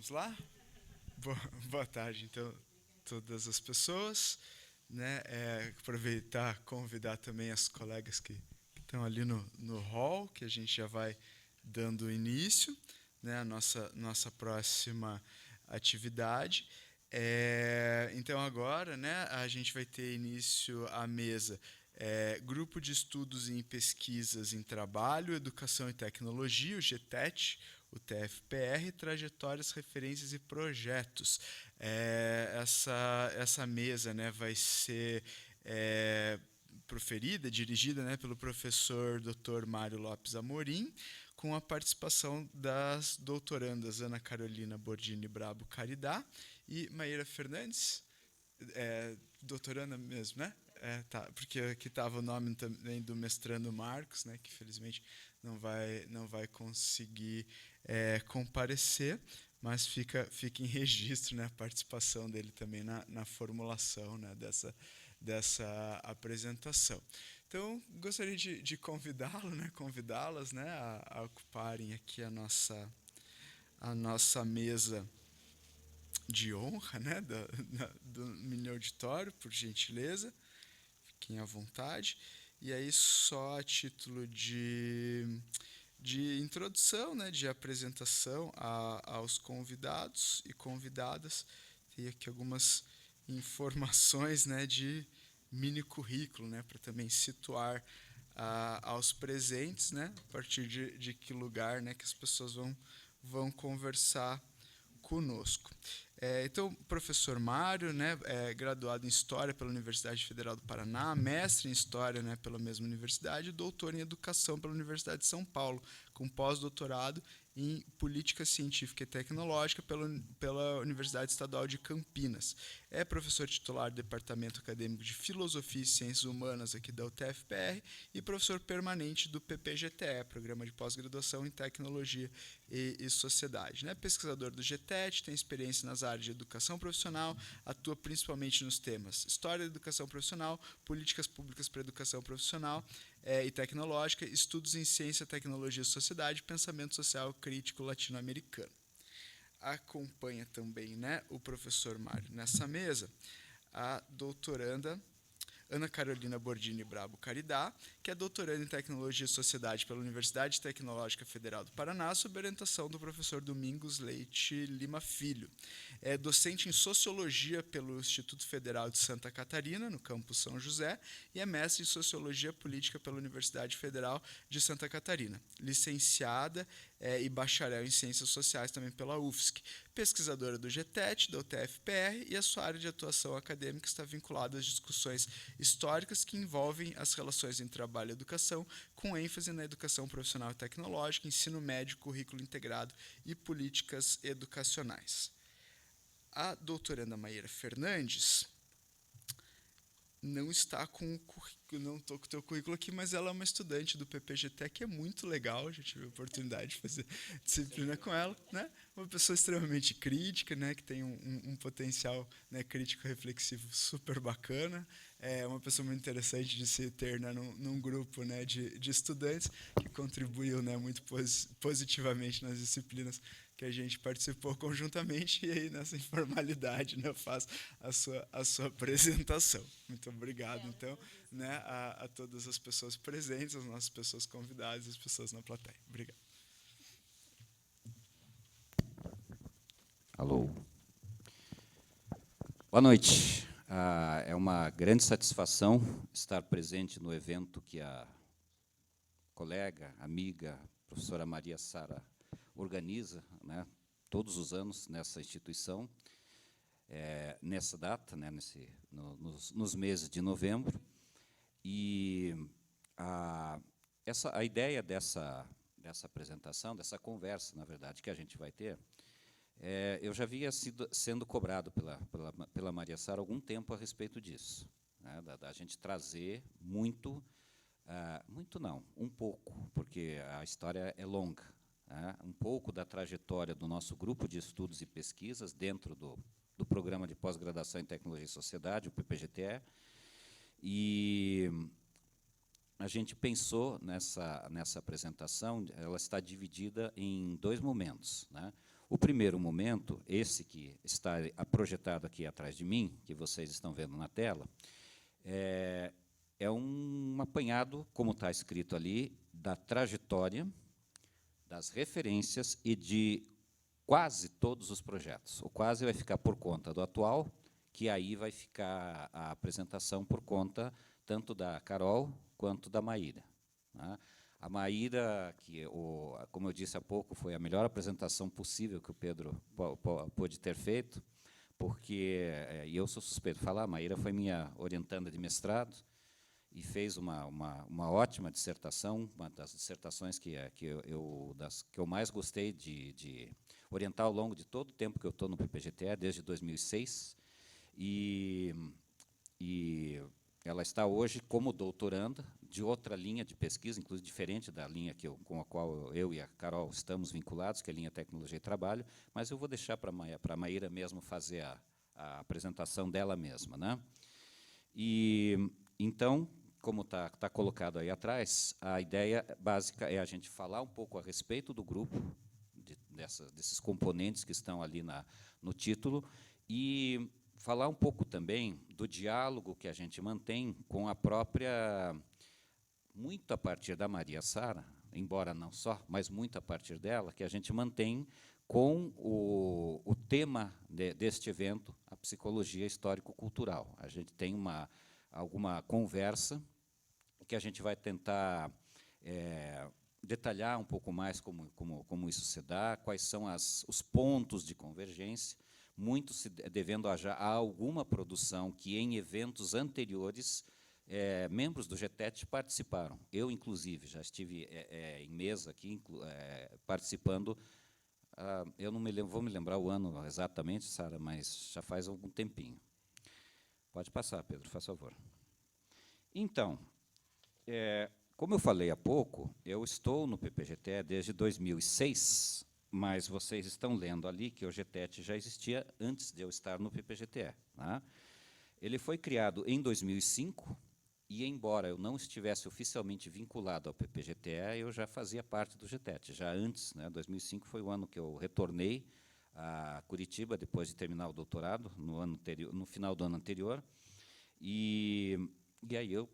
Vamos lá? Boa tarde, então, todas as pessoas, né? Aproveitar, convidar também as colegas que estão ali no hall, que a gente já vai dando início, né? A nossa próxima atividade. Então agora, né? A gente vai ter início à mesa. Grupo de Estudos em Pesquisas em Trabalho, Educação e Tecnologia, o GTET, o TFPR, Trajetórias, Referências e Projetos. Essa mesa, né, vai ser proferida, dirigida, né, pelo professor Dr. Mário Lopes Amorim, com a participação das doutorandas Ana Carolina Bordini Brabo Caridá e Maíra Fernandes, doutoranda mesmo, né? Tá, porque aqui estava o nome também do mestrando Marcos, né, que felizmente não vai conseguir comparecer, mas fica em registro, né, a participação dele também na formulação, né, dessa apresentação. Então, gostaria de convidá-lo, né, convidá-las, né, a ocuparem aqui a nossa mesa de honra, né, do mini auditório, por gentileza. Fiquem à vontade. E aí, só a título de introdução, né, de apresentação aos convidados e convidadas, tem aqui algumas informações, né, de mini currículo, né, para também situar aos presentes, né, a partir de que lugar, né, que as pessoas vão conversar conosco. Então, professor Mário, né, graduado em História pela Universidade Federal do Paraná, mestre em História, né, pela mesma universidade, e doutor em Educação pela Universidade de São Paulo, com pós-doutorado em Política Científica e Tecnológica pela Universidade Estadual de Campinas. É professor titular do Departamento Acadêmico de Filosofia e Ciências Humanas aqui da UTFPR e professor permanente do PPGTE, Programa de Pós-Graduação em Tecnologia e Sociedade. Né? Pesquisador do GTET, tem experiência nas áreas de educação profissional, atua principalmente nos temas História da Educação Profissional, Políticas Públicas para a Educação Profissional e Tecnológica, Estudos em Ciência, Tecnologia e Sociedade, Pensamento Social Crítico Latino-Americano. Acompanha também, né, o professor Mário nessa mesa, a doutoranda Ana Carolina Bordini Brabo Caridá, que é doutoranda em Tecnologia e Sociedade pela Universidade Tecnológica Federal do Paraná, sob orientação do professor Domingos Leite Lima Filho. É docente em Sociologia pelo Instituto Federal de Santa Catarina, no campus São José, e é mestre em Sociologia Política pela Universidade Federal de Santa Catarina. Licenciada e bacharel em Ciências Sociais também pela UFSC. Pesquisadora do GTET, da UTFPR, e a sua área de atuação acadêmica está vinculada às discussões históricas que envolvem as relações entre trabalho e educação, com ênfase na educação profissional e tecnológica, ensino médio, currículo integrado e políticas educacionais. A doutoranda Maíra Fernandes não está com o currículo, não estou com o teu currículo aqui, mas ela é uma estudante do PPGT, que é muito legal, já tive a oportunidade de fazer disciplina com ela, né? Uma pessoa extremamente crítica, né? Que tem um potencial, né, crítico reflexivo super bacana, é uma pessoa muito interessante de se ter, né, num grupo, né, de estudantes que contribuiu, né, muito positivamente nas disciplinas que a gente participou conjuntamente, e aí nessa informalidade, né, eu faço a sua apresentação. Muito obrigado, então, né, a todas as pessoas presentes, as nossas pessoas convidadas, as pessoas na plateia. Obrigado. Alô. Boa noite. É uma grande satisfação estar presente no evento que a colega, amiga, professora Maria Sara organiza, né, todos os anos nessa instituição, nessa data, né, nos meses de novembro. E a ideia dessa apresentação, dessa conversa, na verdade, que a gente vai ter, eu já havia sendo cobrado pela Maria Sara há algum tempo a respeito disso, né, da gente trazer muito não, um pouco, porque a história é longa, né, um pouco da trajetória do nosso grupo de estudos e pesquisas dentro do Programa de Pós-Graduação em Tecnologia e Sociedade, o PPGTE, e a gente pensou nessa apresentação, ela está dividida em dois momentos, né? O primeiro momento, esse que está projetado aqui atrás de mim, que vocês estão vendo na tela, é um apanhado, como está escrito ali, da trajetória, das referências e de quase todos os projetos. O quase vai ficar por conta do atual, que aí vai ficar a apresentação por conta tanto da Carol quanto da Maíra, né? A Maíra, como eu disse há pouco, foi a melhor apresentação possível que o Pedro pôde ter feito, porque, e eu sou suspeito de falar, a Maíra foi minha orientanda de mestrado e fez uma ótima dissertação, uma das dissertações que eu mais gostei de orientar ao longo de todo o tempo que eu estou no PPGTE, desde 2006, e ela está hoje como doutoranda de outra linha de pesquisa, inclusive diferente da linha com a qual eu e a Carol estamos vinculados, que é a linha Tecnologia e Trabalho, mas eu vou deixar para a Maíra mesmo fazer a apresentação dela mesma, né? E, então, como está colocado aí atrás, a ideia básica é a gente falar um pouco a respeito do grupo, desses componentes que estão ali no título, e falar um pouco também do diálogo que a gente mantém com a própria, muito a partir da Maria Sara, embora não só, mas muito a partir dela, que a gente mantém com o tema deste evento, a psicologia histórico-cultural. A gente tem alguma conversa que a gente vai tentar detalhar um pouco mais como isso se dá, quais são os pontos de convergência, muito se devendo a alguma produção que, em eventos anteriores, membros do GTET participaram. Eu, inclusive, já estive em mesa aqui, participando. Eu não vou me lembrar o ano exatamente, Sara, mas já faz algum tempinho. Pode passar, Pedro, faz favor. Então, como eu falei há pouco, eu estou no PPGTE desde 2006, mas vocês estão lendo ali que o GTET já existia antes de eu estar no PPGTE, né? Ele foi criado em 2005, e, embora eu não estivesse oficialmente vinculado ao PPGTE, eu já fazia parte do GTET, já antes, né? 2005 foi o ano que eu retornei a Curitiba, depois de terminar o doutorado, no final do ano anterior, e aí eu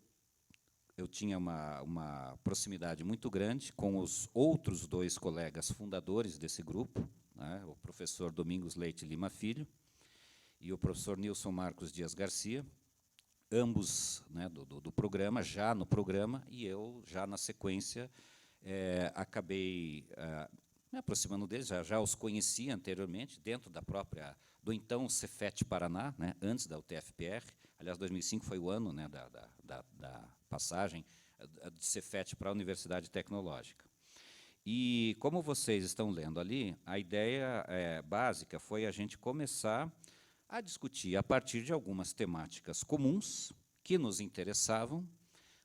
tinha uma proximidade muito grande com os outros dois colegas fundadores desse grupo, né, o professor Domingos Leite Lima Filho e o professor Nilson Marcos Dias Garcia, ambos, né, do programa, já no programa, e eu, já na sequência, acabei me aproximando deles, já os conhecia anteriormente, dentro do então Cefet Paraná, né, antes da UTFPR. Aliás, 2005 foi o ano, né, da passagem de Cefet para a Universidade Tecnológica. E, como vocês estão lendo ali, a ideia básica foi a gente começar a discutir, a partir de algumas temáticas comuns que nos interessavam,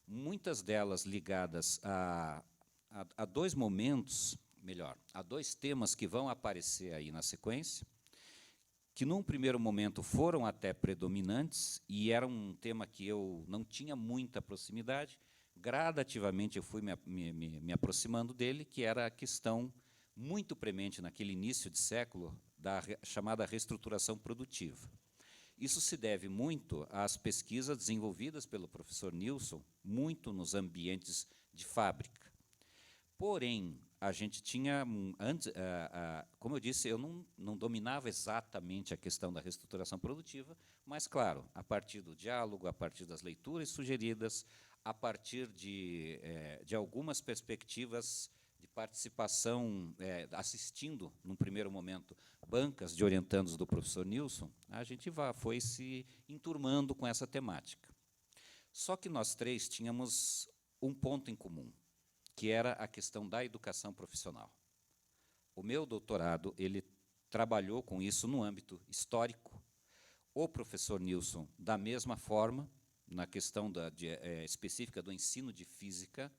muitas delas ligadas a dois momentos, melhor, a dois temas que vão aparecer aí na sequência, que, num primeiro momento, foram até predominantes, e era um tema que eu não tinha muita proximidade. Gradativamente eu fui me aproximando dele, que era a questão muito premente naquele início de século da chamada reestruturação produtiva. Isso se deve muito às pesquisas desenvolvidas pelo professor Nilson, muito nos ambientes de fábrica. Porém, a gente tinha, antes, como eu disse, eu não dominava exatamente a questão da reestruturação produtiva, mas, claro, a partir do diálogo, a partir das leituras sugeridas, a partir de algumas perspectivas de participação, assistindo, num primeiro momento, bancas de orientandos do professor Nilson, a gente foi se enturmando com essa temática. Só que nós três tínhamos um ponto em comum, que era a questão da educação profissional. O meu doutorado, ele trabalhou com isso no âmbito histórico. O professor Nilson, da mesma forma, na questão específica do ensino de física,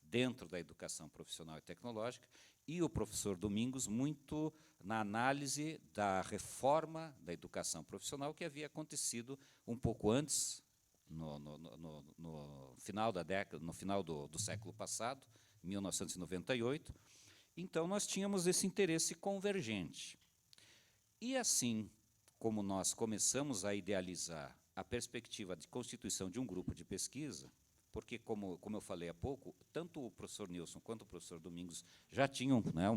dentro da educação profissional e tecnológica, e o professor Domingos, muito na análise da reforma da educação profissional que havia acontecido um pouco antes, no final da década, no final do século passado, 1998. Então, nós tínhamos esse interesse convergente. E assim como nós começamos a idealizar a perspectiva de constituição de um grupo de pesquisa, porque, como eu falei há pouco, tanto o professor Nilson quanto o professor Domingos já tinham, né,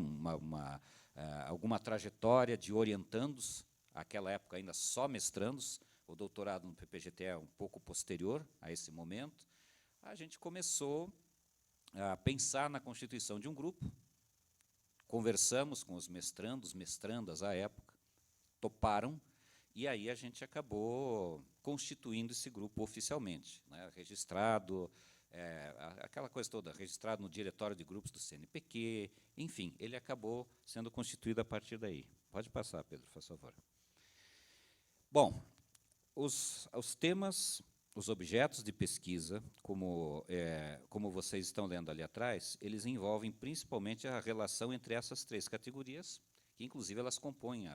alguma trajetória de orientandos, àquela época ainda só mestrandos, o doutorado no PPGT é um pouco posterior a esse momento. A gente começou a pensar na constituição de um grupo, conversamos com os mestrandos, mestrandas à época, toparam, e aí a gente acabou constituindo esse grupo oficialmente, né, registrado, aquela coisa toda, registrado no diretório de grupos do CNPq, enfim, ele acabou sendo constituído a partir daí. Pode passar, Pedro, por favor. Bom, os temas, os objetos de pesquisa, como vocês estão lendo ali atrás, eles envolvem principalmente a relação entre essas três categorias, que, inclusive, elas compõem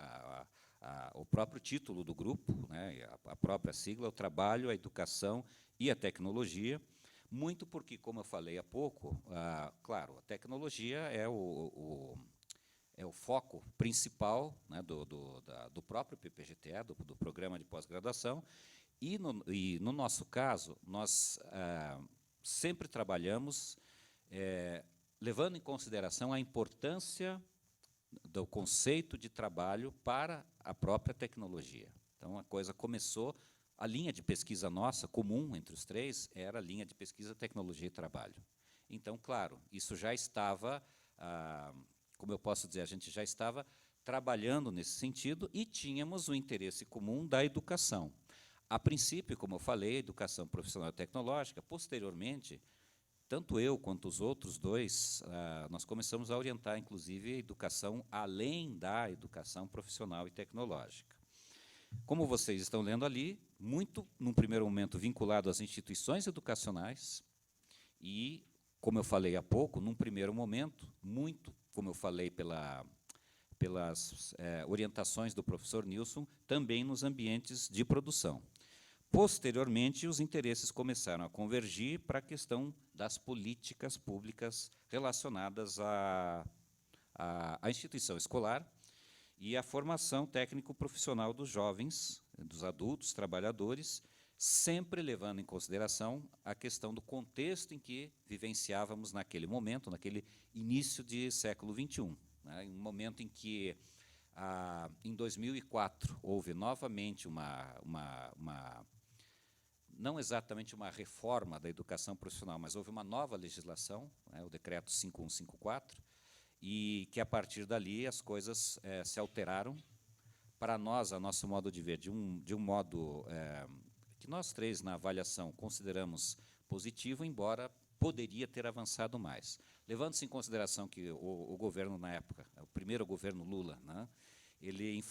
o próprio título do grupo, né, a própria sigla, o trabalho, a educação e a tecnologia, muito porque, como eu falei há pouco, claro, a tecnologia é o foco principal, né, do próprio PPGT, do programa de pós-graduação, e, no nosso caso, nós sempre trabalhamos levando em consideração a importância do conceito de trabalho para a própria tecnologia. Então, a coisa começou, a linha de pesquisa nossa, comum entre os três, era a linha de pesquisa tecnologia e trabalho. Então, claro, isso já estava, como eu posso dizer, a gente já estava trabalhando nesse sentido e tínhamos o interesse comum da educação. A princípio, como eu falei, educação profissional e tecnológica, posteriormente, tanto eu quanto os outros dois, nós começamos a orientar, inclusive, a educação além da educação profissional e tecnológica. Como vocês estão lendo ali, muito, num primeiro momento, vinculado às instituições educacionais e, como eu falei há pouco, num primeiro momento, muito, como eu falei pelas orientações do professor Nilson, também nos ambientes de produção. Posteriormente, os interesses começaram a convergir para a questão das políticas públicas relacionadas à instituição escolar e à formação técnico-profissional dos jovens, dos adultos, trabalhadores, sempre levando em consideração a questão do contexto em que vivenciávamos naquele momento, naquele início de século XXI, né, um momento em que, em 2004, houve novamente não exatamente uma reforma da educação profissional, mas houve uma nova legislação, né, o decreto 5154, e que, a partir dali, as coisas se alteraram. Para nós, a nosso modo de ver, de um modo que nós três, na avaliação, consideramos positivo, embora poderia ter avançado mais. Levando-se em consideração que o governo, na época, o primeiro governo Lula, né, ele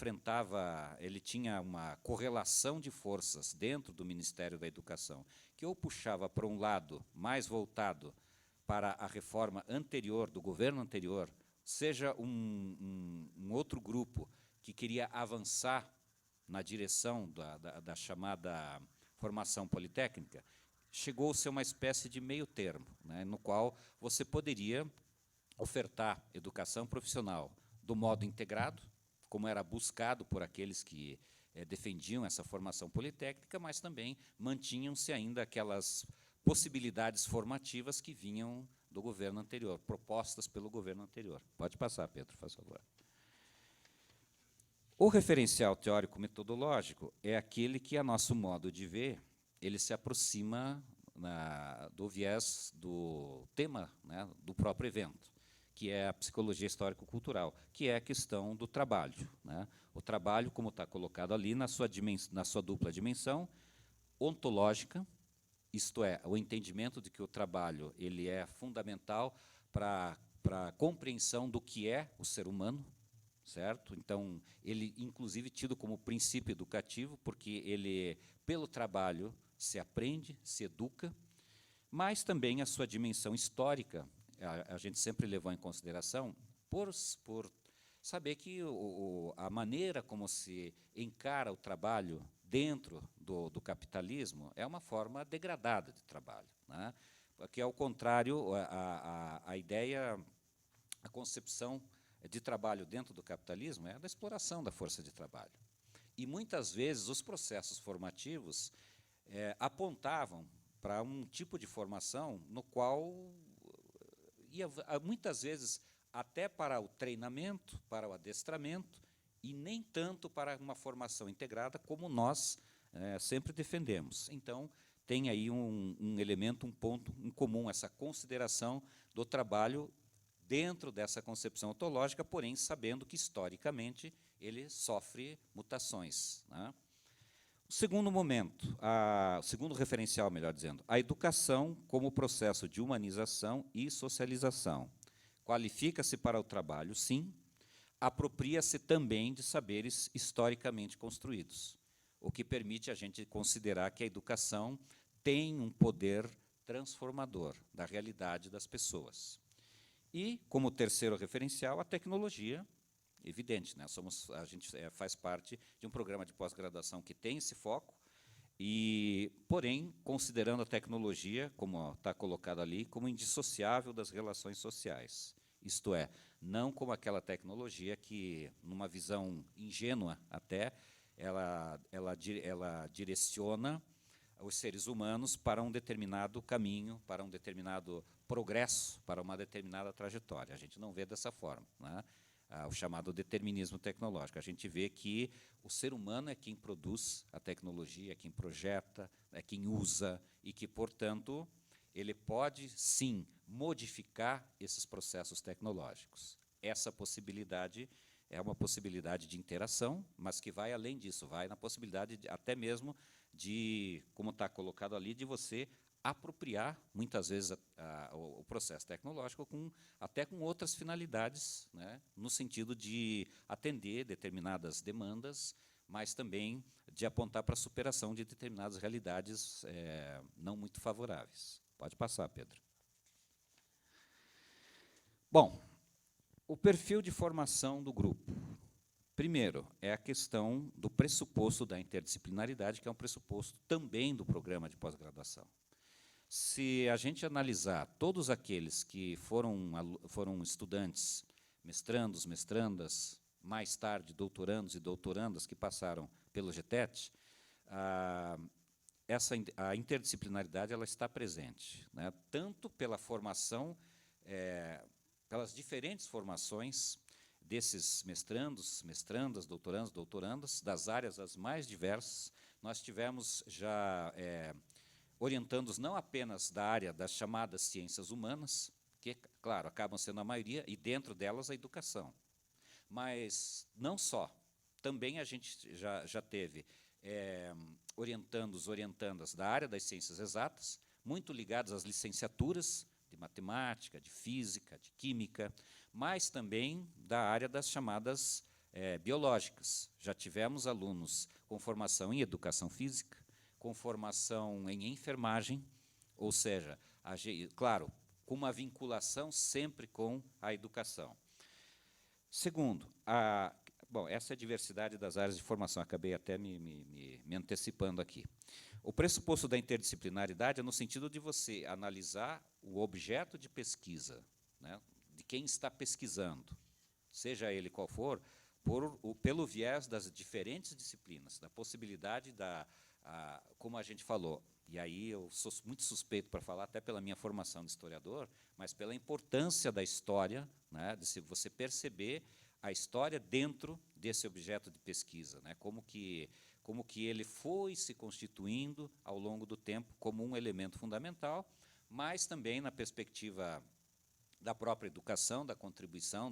tinha uma correlação de forças dentro do Ministério da Educação, que ou puxava para um lado mais voltado para a reforma anterior, do governo anterior, seja um outro grupo que queria avançar na direção da chamada formação politécnica, chegou-se a uma espécie de meio termo, né, no qual você poderia ofertar educação profissional do modo integrado, como era buscado por aqueles que defendiam essa formação politécnica, mas também mantinham-se ainda aquelas possibilidades formativas que vinham do governo anterior, propostas pelo governo anterior. Pode passar, Pedro, faz favor. O referencial teórico-metodológico é aquele que, a nosso modo de ver, ele se aproxima do viés do tema, né, do próprio evento, que é a psicologia histórico-cultural, que é a questão do trabalho, né? O trabalho, como está colocado ali, na sua dupla dimensão, ontológica, isto é, o entendimento de que o trabalho ele é fundamental para a compreensão do que é o ser humano, certo? Então, ele, inclusive, tido como princípio educativo, porque ele, pelo trabalho, se aprende, se educa, mas também a sua dimensão histórica, a gente sempre levou em consideração, por saber que a maneira como se encara o trabalho dentro do capitalismo é uma forma degradada de trabalho, né? Porque, ao contrário, a ideia, a concepção de trabalho dentro do capitalismo é a da exploração da força de trabalho. E, muitas vezes, os processos formativos apontavam para um tipo de formação no qual ia, muitas vezes, até para o treinamento, para o adestramento, e nem tanto para uma formação integrada, como nós sempre defendemos. Então, tem aí um elemento, um ponto em comum, essa consideração do trabalho dentro dessa concepção ontológica, porém sabendo que, historicamente, ele sofre mutações, né? O segundo momento, o segundo referencial, melhor dizendo, a educação como processo de humanização e socialização. Qualifica-se para o trabalho, sim, apropria-se também de saberes historicamente construídos, o que permite a gente considerar que a educação tem um poder transformador da realidade das pessoas. E, como terceiro referencial, a tecnologia, evidente, né? A gente faz parte de um programa de pós-graduação que tem esse foco, porém, considerando a tecnologia, como está colocado ali, como indissociável das relações sociais. Isto é, não como aquela tecnologia que, numa visão ingênua até, ela direciona os seres humanos para um determinado caminho, para um determinado progresso, para uma determinada trajetória. A gente não vê dessa forma, né? O chamado determinismo tecnológico. A gente vê que o ser humano é quem produz a tecnologia, é quem projeta, é quem usa, e que, portanto, ele pode, sim, modificar esses processos tecnológicos. Essa possibilidade é uma possibilidade de interação, mas que vai além disso, vai na possibilidade até mesmo de, como está colocado ali, de você apropriar, muitas vezes, o processo tecnológico até com outras finalidades, né, no sentido de atender determinadas demandas, mas também de apontar para a superação de determinadas realidades não muito favoráveis. Pode passar, Pedro. Bom, o perfil de formação do grupo. Primeiro, é a questão do pressuposto da interdisciplinaridade, que é um pressuposto também do programa de pós-graduação. Se a gente analisar todos aqueles que foram estudantes, mestrandos, mestrandas, mais tarde doutorandos e doutorandas que passaram pelo GTET, a interdisciplinaridade ela está presente, né, tanto pela formação, pelas diferentes formações desses mestrandos, mestrandas, doutorandos, doutorandas, das áreas as mais diversas. Nós tivemos já orientandos não apenas da área das chamadas ciências humanas, que, claro, acabam sendo a maioria, e dentro delas a educação. Mas não só. Também a gente já teve orientandos, orientandas da área das ciências exatas, muito ligados às licenciaturas de matemática, de física, de química, mas também da área das chamadas biológicas. Já tivemos alunos com formação em educação física, com formação em enfermagem, ou seja, claro, com uma vinculação sempre com a educação. Segundo, essa é a diversidade das áreas de formação, acabei até me antecipando aqui. O pressuposto da interdisciplinaridade é no sentido de você analisar o objeto de pesquisa, né, de quem está pesquisando, seja ele qual for, pelo viés das diferentes disciplinas, da possibilidade como a gente falou, e aí eu sou muito suspeito para falar, até pela minha formação de historiador, mas pela importância da história, né, de você perceber a história dentro desse objeto de pesquisa, né, como que ele foi se constituindo ao longo do tempo como um elemento fundamental, mas também na perspectiva da própria educação, da contribuição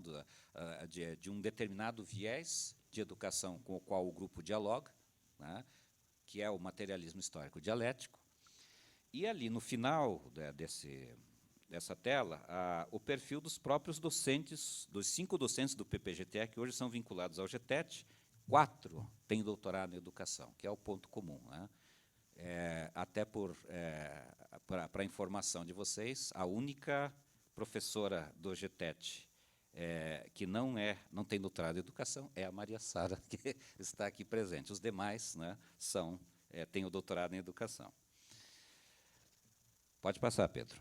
de um determinado viés de educação com o qual o grupo dialoga, né, que é o materialismo histórico dialético. E ali, no final dessa tela, o perfil dos próprios docentes, dos 5 docentes do PPGTE, que hoje são vinculados ao GTET, 4 têm doutorado em educação, que é o ponto comum, né? Até para a informação de vocês, a única professora do GTET que não tem doutorado em educação é a Maria Sara, que está aqui presente. Os demais, né, têm o doutorado em educação. Pode passar, Pedro.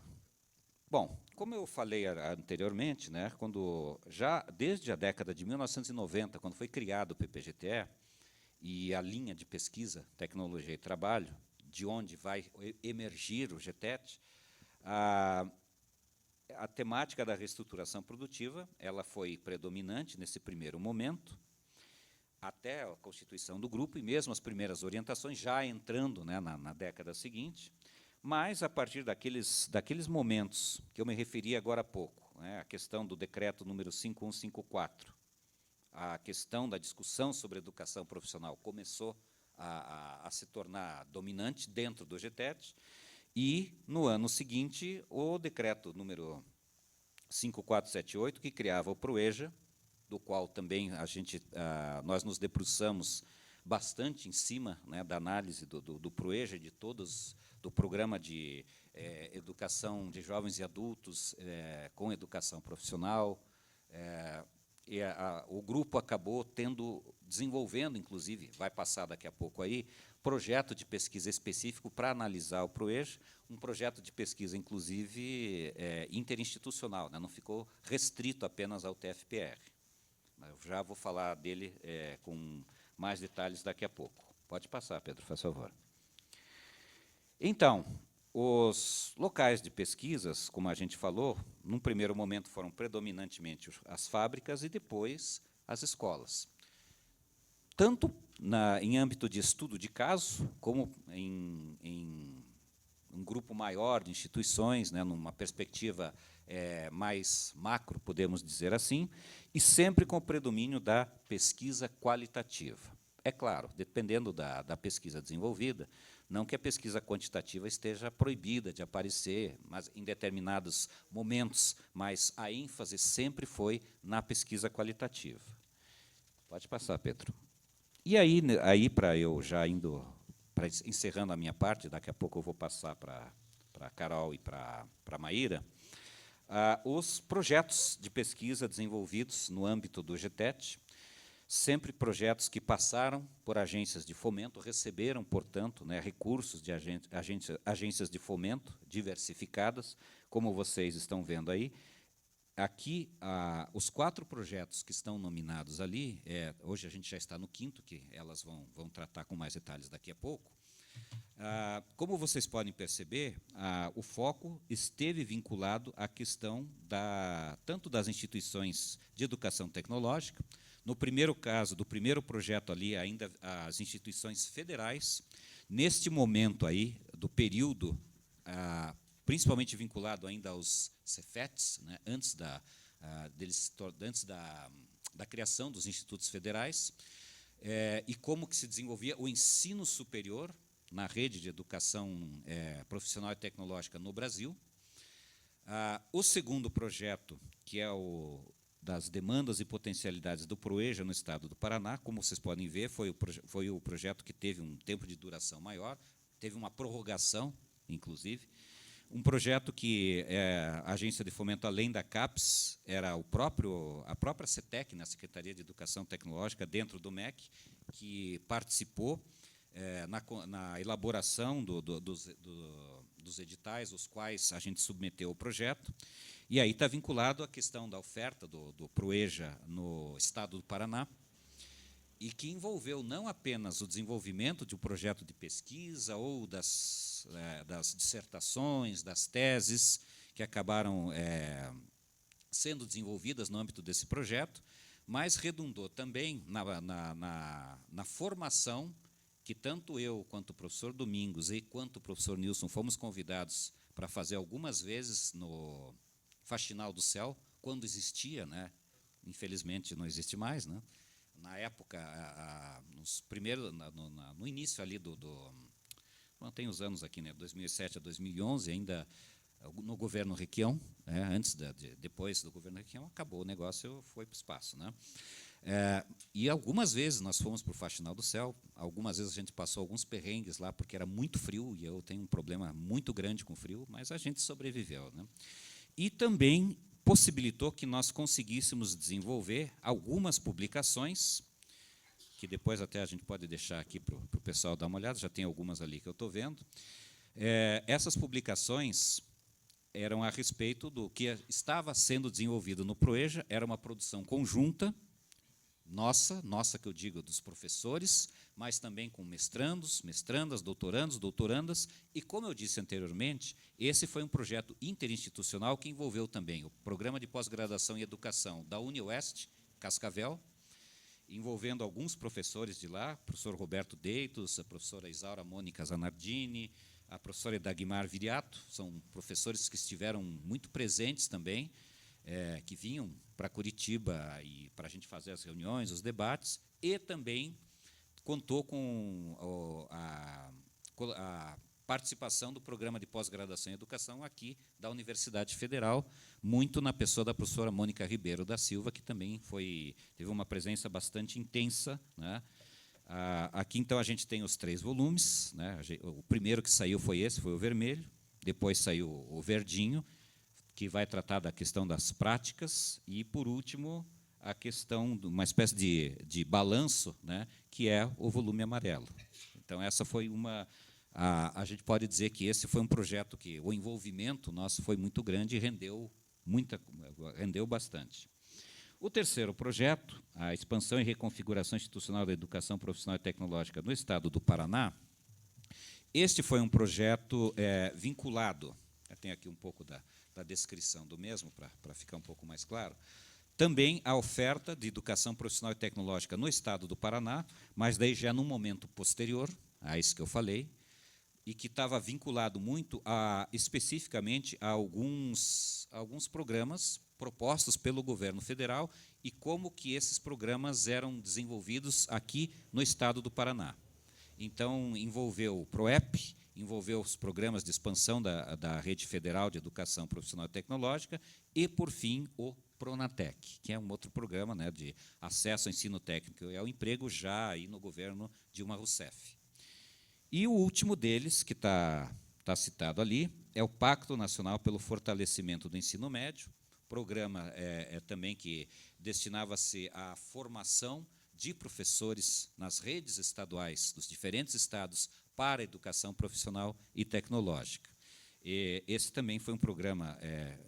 Bom, como eu falei anteriormente, né, quando já desde a década de 1990, quando foi criado o PPGTE e a linha de pesquisa, tecnologia e trabalho, de onde vai emergir o GTET, a temática da reestruturação produtiva, ela foi predominante nesse primeiro momento, até a constituição do grupo, e mesmo as primeiras orientações, já entrando, né, na década seguinte, mas, a partir daqueles momentos que eu me referi agora há pouco, né, a questão do decreto número 5154, a questão da discussão sobre educação profissional começou a se tornar dominante dentro do GTET, e, no ano seguinte, o decreto número 5478, que criava o PROEJA, do qual também nós nos debruçamos bastante em cima, né, da análise do PROEJA, de todos, do programa de educação de jovens e adultos com educação profissional. O grupo acabou desenvolvendo, inclusive, vai passar daqui a pouco aí, projeto de pesquisa específico para analisar o PROEJA, um projeto de pesquisa, inclusive, interinstitucional, né, não ficou restrito apenas ao TFPR. Eu já vou falar dele com mais detalhes daqui a pouco. Pode passar, Pedro, faz favor. Então, os locais de pesquisas, como a gente falou, num primeiro momento foram predominantemente as fábricas e depois as escolas. Tanto em âmbito de estudo de caso, como em um grupo maior de instituições, né, numa perspectiva mais macro, podemos dizer assim, e sempre com o predomínio da pesquisa qualitativa. É claro, dependendo da pesquisa desenvolvida, não que a pesquisa quantitativa esteja proibida de aparecer, mas em determinados momentos, mas a ênfase sempre foi na pesquisa qualitativa. Pode passar, Pedro. E aí para eu já encerrando a minha parte, daqui a pouco eu vou passar para a Carol e para a Maíra, os projetos de pesquisa desenvolvidos no âmbito do GTET, sempre projetos que passaram por agências de fomento, receberam, portanto, né, recursos de agências de fomento diversificadas, como vocês estão vendo aí. Aqui, os 4 projetos que estão nominados ali, hoje a gente já está no 5º, que elas vão tratar com mais detalhes daqui a pouco. Como vocês podem perceber, o foco esteve vinculado à questão tanto das instituições de educação tecnológica. No primeiro caso, do primeiro projeto ali, ainda as instituições federais, neste momento aí, do período, principalmente vinculado ainda aos Cefetes, né, antes da criação dos institutos federais, e como que se desenvolvia o ensino superior na rede de educação profissional e tecnológica no Brasil. O segundo projeto, que é o das demandas e potencialidades do PROEJA no estado do Paraná, como vocês podem ver, foi o projeto que teve um tempo de duração maior, teve uma prorrogação, inclusive. Um projeto que a Agência de Fomento, além da CAPES, era a própria CETEC, na Secretaria de Educação Tecnológica, dentro do MEC, que participou na elaboração dos editais, os quais a gente submeteu o projeto. E aí está vinculado à questão da oferta do PROEJA no estado do Paraná, e que envolveu não apenas o desenvolvimento de um projeto de pesquisa ou das dissertações, das teses que acabaram sendo desenvolvidas no âmbito desse projeto, mas redundou também na formação que tanto eu, quanto o professor Domingos e quanto o professor Nilson fomos convidados para fazer algumas vezes no Faxinal do Céu, quando existia, né? Infelizmente não existe mais, né? Na época, no início ali não tem os anos aqui, né? 2007 a 2011, ainda no governo Requião, depois do governo Requião, acabou o negócio, foi para o espaço, né? E algumas vezes nós fomos para o Faxinal do Céu, algumas vezes a gente passou alguns perrengues lá, porque era muito frio, e eu tenho um problema muito grande com frio, mas a gente sobreviveu, né? E também possibilitou que nós conseguíssemos desenvolver algumas publicações, que depois até a gente pode deixar aqui para o pessoal dar uma olhada, já tem algumas ali que eu estou vendo. Essas publicações, eram a respeito do que estava sendo desenvolvido no Proeja. Era uma produção conjunta, nossa que eu digo, dos professores, mas também com mestrandos, mestrandas, doutorandos, doutorandas, e, como eu disse anteriormente, esse foi um projeto interinstitucional que envolveu também o Programa de Pós-Graduação em Educação da UniOeste, Cascavel, envolvendo alguns professores de lá, o professor Roberto Deitos, a professora Isaura Mônica Zanardini, a professora Dagmar Viriato, são professores que estiveram muito presentes também, que vinham para Curitiba e para a gente fazer as reuniões, os debates, e também contou com a participação do Programa de Pós-Graduação em Educação aqui da Universidade Federal, muito na pessoa da professora Mônica Ribeiro da Silva, que também teve uma presença bastante intensa, né? Aqui, então, a gente tem os 3 volumes, né? O primeiro que saiu foi esse, foi o vermelho, depois saiu o verdinho, que vai tratar da questão das práticas, e, por último, a questão de uma espécie de balanço, né, que é o volume amarelo. Então, essa foi a gente pode dizer que esse foi um projeto que o envolvimento nosso foi muito grande e rendeu bastante. O terceiro projeto, a expansão e reconfiguração institucional da educação profissional e tecnológica no Estado do Paraná, este foi um projeto vinculado, tem aqui um pouco da descrição do mesmo, para ficar um pouco mais claro, também a oferta de educação profissional e tecnológica no Estado do Paraná, mas daí já num momento posterior a isso que eu falei, e que estava vinculado muito especificamente a alguns programas propostos pelo governo federal e como que esses programas eram desenvolvidos aqui no Estado do Paraná. Então, envolveu o PROEP, envolveu os programas de expansão da Rede Federal de Educação Profissional e Tecnológica e, por fim, o Pronatec, que é um outro programa, né, de acesso ao ensino técnico e ao emprego, já aí no governo Dilma Rousseff. E o último deles, que está citado ali, é o Pacto Nacional pelo Fortalecimento do Ensino Médio, programa também que destinava-se à formação de professores nas redes estaduais dos diferentes estados para a educação profissional e tecnológica. E esse também foi um programa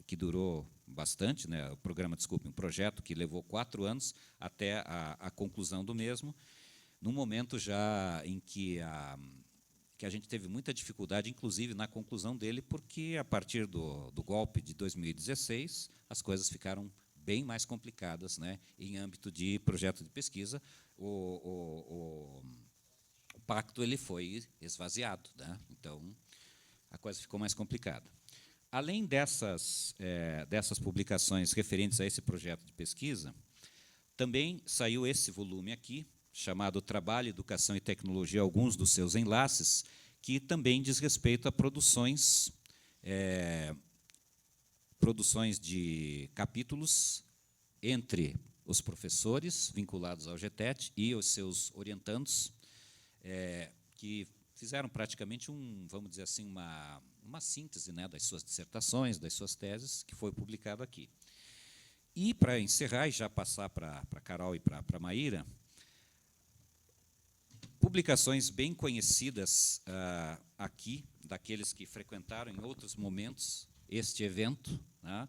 que durou bastante, né, um projeto que levou 4 anos até a conclusão do mesmo, num momento já em que a gente teve muita dificuldade, inclusive, na conclusão dele, porque, a partir do golpe de 2016, as coisas ficaram bem mais complicadas, né, em âmbito de projeto de pesquisa. O pacto ele foi esvaziado, né? Então, a coisa ficou mais complicada. Além dessas publicações referentes a esse projeto de pesquisa, também saiu esse volume aqui, chamado Trabalho, Educação e Tecnologia, alguns dos seus enlaces, que também diz respeito a produções de capítulos entre os professores vinculados ao GTET e os seus orientandos, que fizeram praticamente vamos dizer assim, uma síntese, né, das suas dissertações, das suas teses, que foi publicado aqui. E, para encerrar e já passar para a Carol e para a Maíra, publicações bem conhecidas aqui, daqueles que frequentaram em outros momentos este evento, né,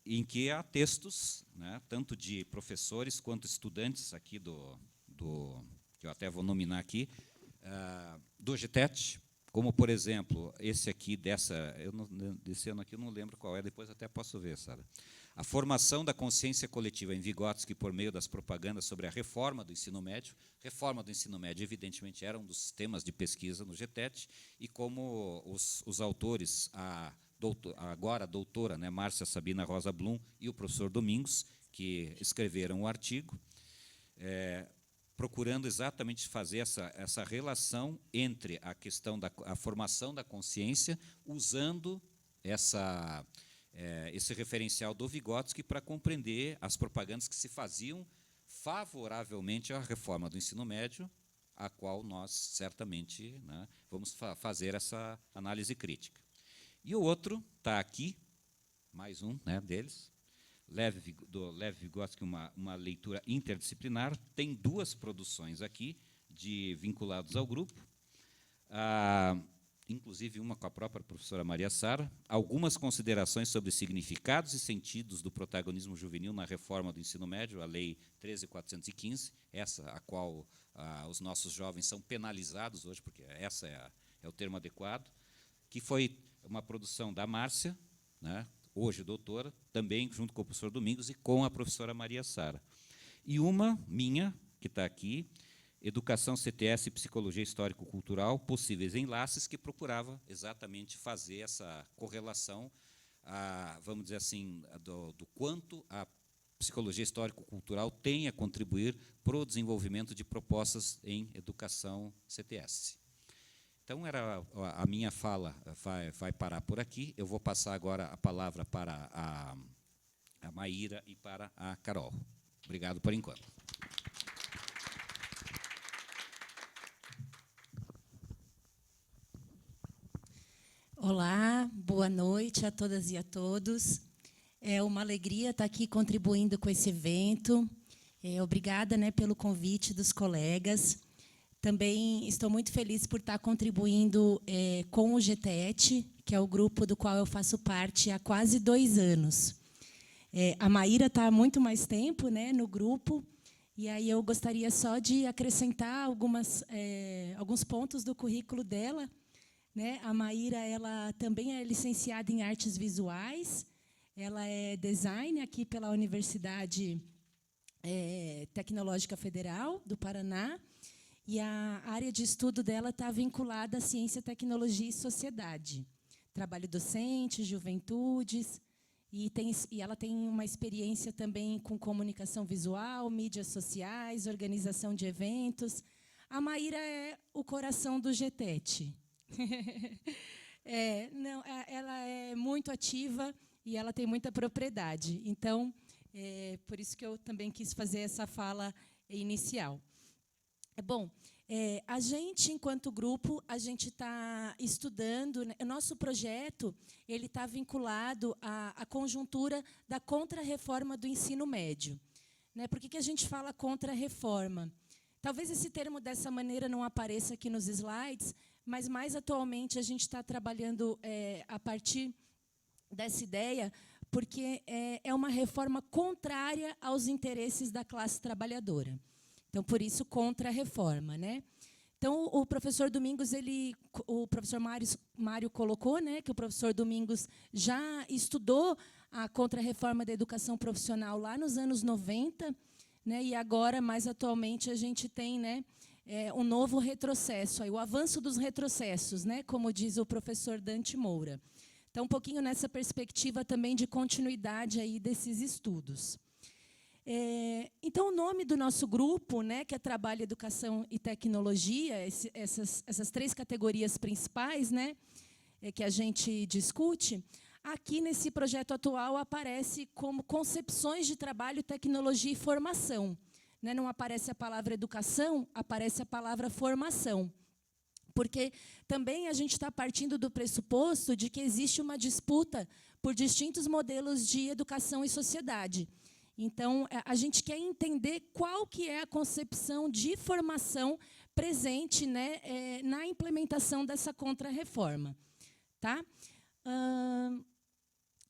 em que há textos, né, tanto de professores quanto estudantes aqui que eu até vou nominar aqui, do GTET, como, por exemplo, esse aqui desse ano aqui eu não lembro qual é, depois até posso ver, Sara. A formação da consciência coletiva em Vygotsky por meio das propagandas sobre a reforma do ensino médio. Reforma do ensino médio, evidentemente, era um dos temas de pesquisa no GTET, e como os autores, agora a doutora, né, Márcia Sabina Rosa Blum e o professor Domingos, que escreveram o artigo, procurando exatamente fazer essa relação entre a questão da formação da consciência, usando esse referencial do Vygotsky para compreender as propagandas que se faziam favoravelmente à reforma do ensino médio, a qual nós, certamente, né, vamos fazer essa análise crítica. E o outro está aqui, mais um, né, deles, do Lev Vygotsky, uma leitura interdisciplinar. Tem 2 produções aqui, vinculados ao grupo. inclusive uma com a própria professora Maria Sara, algumas considerações sobre significados e sentidos do protagonismo juvenil na reforma do ensino médio, a Lei 13.415, essa a qual os nossos jovens são penalizados hoje, porque essa é o termo adequado, que foi uma produção da Márcia, né, hoje doutora, também junto com o professor Domingos e com a professora Maria Sara. E uma minha, que está aqui, Educação, CTS e Psicologia Histórico-Cultural, Possíveis Enlaces, que procurava exatamente fazer essa correlação, vamos dizer assim, do quanto a psicologia histórico-cultural tem a contribuir para o desenvolvimento de propostas em educação CTS. Então, a minha fala vai parar por aqui. Eu vou passar agora a palavra para a Maíra e para a Carol. Obrigado por enquanto. Olá, boa noite a todas e a todos. É uma alegria estar aqui contribuindo com esse evento. Obrigada, né, pelo convite dos colegas. Também estou muito feliz por estar contribuindo com o GTET, que é o grupo do qual eu faço parte há quase 2 anos. A Maíra está há muito mais tempo, né, no grupo, e aí eu gostaria só de acrescentar alguns pontos do currículo dela. Né? A Maíra, ela também é licenciada em Artes Visuais, ela é design aqui pela Universidade Tecnológica Federal do Paraná, e a área de estudo dela está vinculada à ciência, tecnologia e sociedade. Trabalho docente, juventudes, e ela tem uma experiência também com comunicação visual, mídias sociais, organização de eventos. A Maíra é o coração do GTET. Ela é muito ativa e ela tem muita propriedade. Então, por isso que eu também quis fazer essa fala inicial. Bom, a gente, enquanto grupo, a gente está estudando, né, o nosso projeto ele está vinculado à conjuntura da contra-reforma do ensino médio. Né? Por que a gente fala contra-reforma? Talvez esse termo dessa maneira não apareça aqui nos slides, mas, mais atualmente, a gente está trabalhando a partir dessa ideia, porque é uma reforma contrária aos interesses da classe trabalhadora. Então, por isso, contra-reforma. Né? Então, o professor Domingos, o professor Mário colocou, né, que o professor Domingos já estudou a contra-reforma da educação profissional lá nos anos 90, né, e agora, mais atualmente, a gente tem, né, um novo retrocesso, o avanço dos retrocessos, né, como diz o professor Dante Moura. Então, um pouquinho nessa perspectiva também de continuidade aí desses estudos. Então, o nome do nosso grupo, né, que é Trabalho, Educação e Tecnologia, essas 3 categorias principais, né, que a gente discute, aqui nesse projeto atual aparece como concepções de trabalho, tecnologia e formação. Né, não aparece a palavra educação, aparece a palavra formação. Porque também a gente está partindo do pressuposto de que existe uma disputa por distintos modelos de educação e sociedade. Então, a gente quer entender qual que é a concepção de formação presente, né, na implementação dessa contra-reforma. Tá?